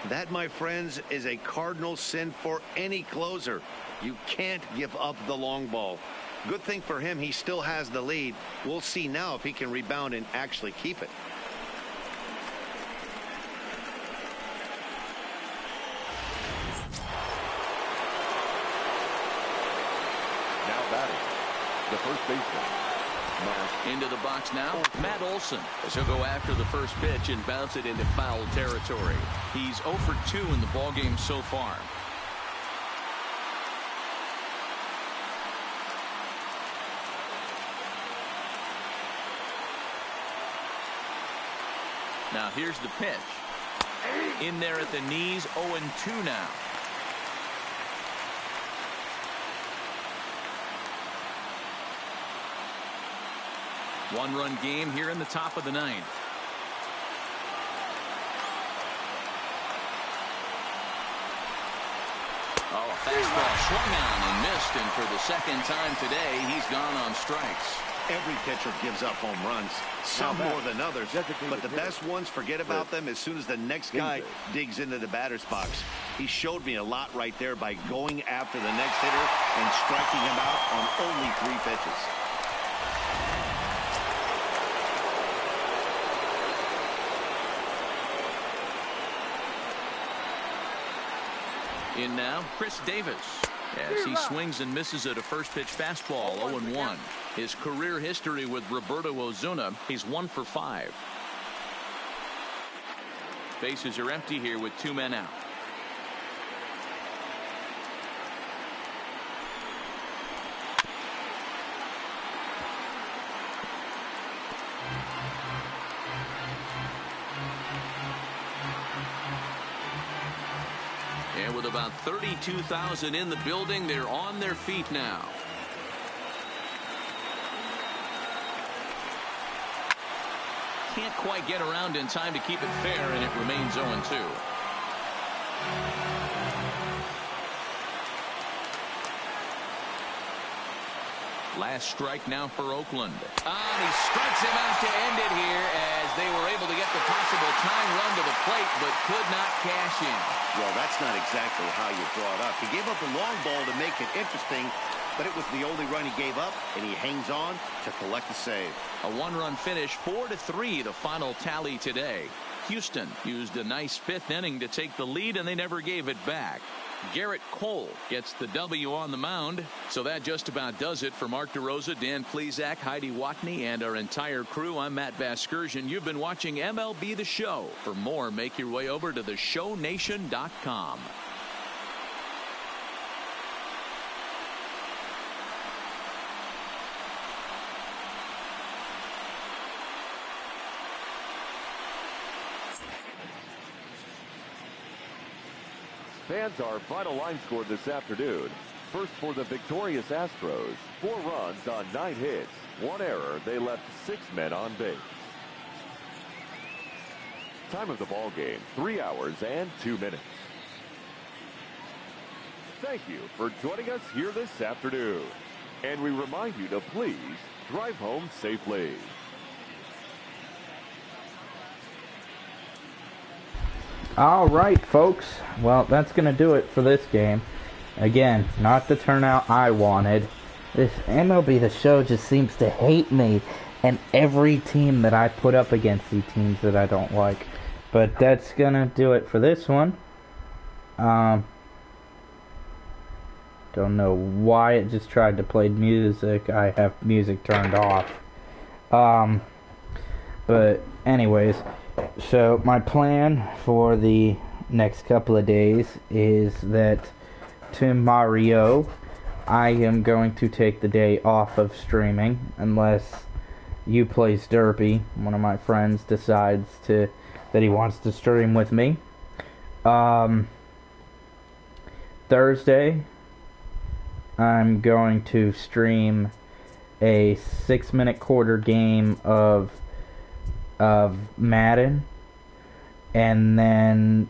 That, my friends, is a cardinal sin for any closer. You can't give up the long ball. Good thing for him, he still has the lead. We'll see now if he can rebound and actually keep it. Now batting, the first baseman. Into the box now, Matt Olson. As he'll go after the first pitch and bounce it into foul territory. He's 0 for 2 in the ballgame so far. Now here's the pitch. In there at the knees, 0-2 now. One-run game here in the top of the 9th. Oh, fastball swung on and missed, and for the second time today, he's gone on strikes. Every pitcher gives up home runs, some more than others, but the best ones, forget about them as soon as the next guy digs into the batter's box. He showed me a lot right there by going after the next hitter and striking him out on only 3 pitches. In now, Chris Davis. As he swings and misses at a first pitch fastball, 0-1. His career history with Roberto Ozuna, he's 1 for 5. Bases are empty here with 2 men out. And with about 32,000 in the building, they're on their feet now. Can't quite get around in time to keep it fair, and it remains 0-2. Last strike now for Oakland. He strikes him out to end it here as they were able to get the possible tying run to the plate, but could not cash in. Well, that's not exactly how you draw it up. He gave up a long ball to make it interesting, but it was the only run he gave up, and he hangs on to collect a save. A 1-run finish, 4-3, the final tally today. Houston used a nice 5th inning to take the lead, and they never gave it back. Garrett Cole gets the W on the mound. So that just about does it for Mark DeRosa, Dan Plesac, Heidi Watney, and our entire crew. I'm Matt Vasgersian. You've been watching MLB The Show. For more, make your way over to theshownation.com. Fans, our final line score this afternoon. First for the victorious Astros. 4 runs on 9 hits. 1 error. They left 6 men on base. Time of the ball game, 3 hours and 2 minutes. Thank you for joining us here this afternoon. And we remind you to please drive home safely. All right, folks. Well, that's going to do it for this game. Again, not the turnout I wanted. This MLB The Show just seems to hate me and every team that I put up against the teams that I don't like. But that's going to do it for this one. Don't know why it just tried to play music. I have music turned off. But anyways, so my plan for the next couple of days is that tomorrow I am going to take the day off of streaming unless You Plays Derby, one of my friends, decides that he wants to stream with me. Thursday I'm going to stream a 6-minute quarter game of Madden, and then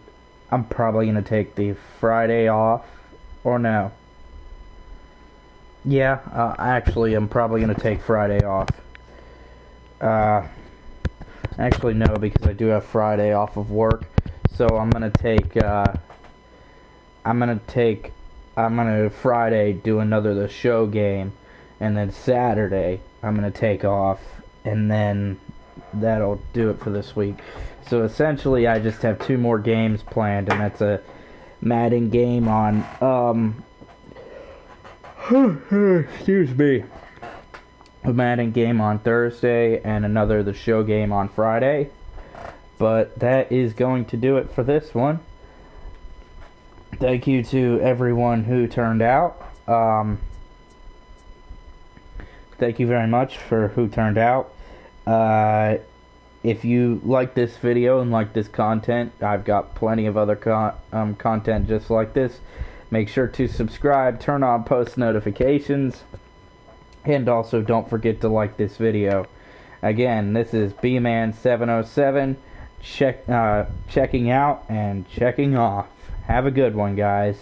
I'm probably going to take the Friday off, or no. Yeah, actually I'm probably going to take Friday off. Actually no, because I do have Friday off of work, so I'm going to Friday do another The Show game, and then Saturday I'm going to take off, and then that'll do it for this week. So essentially I just have 2 more games planned, and that's a Madden game on excuse me, a Madden game on Thursday and another The Show game on Friday. But that is going to do it for this one. Thank you to everyone who turned out. Thank you very much for who turned out. If you like this video and like this content, I've got plenty of other content just like this. Make sure to subscribe, turn on post notifications, and also don't forget to like this video. Again, this is B-Man707 checking out and checking off. Have a good one, guys.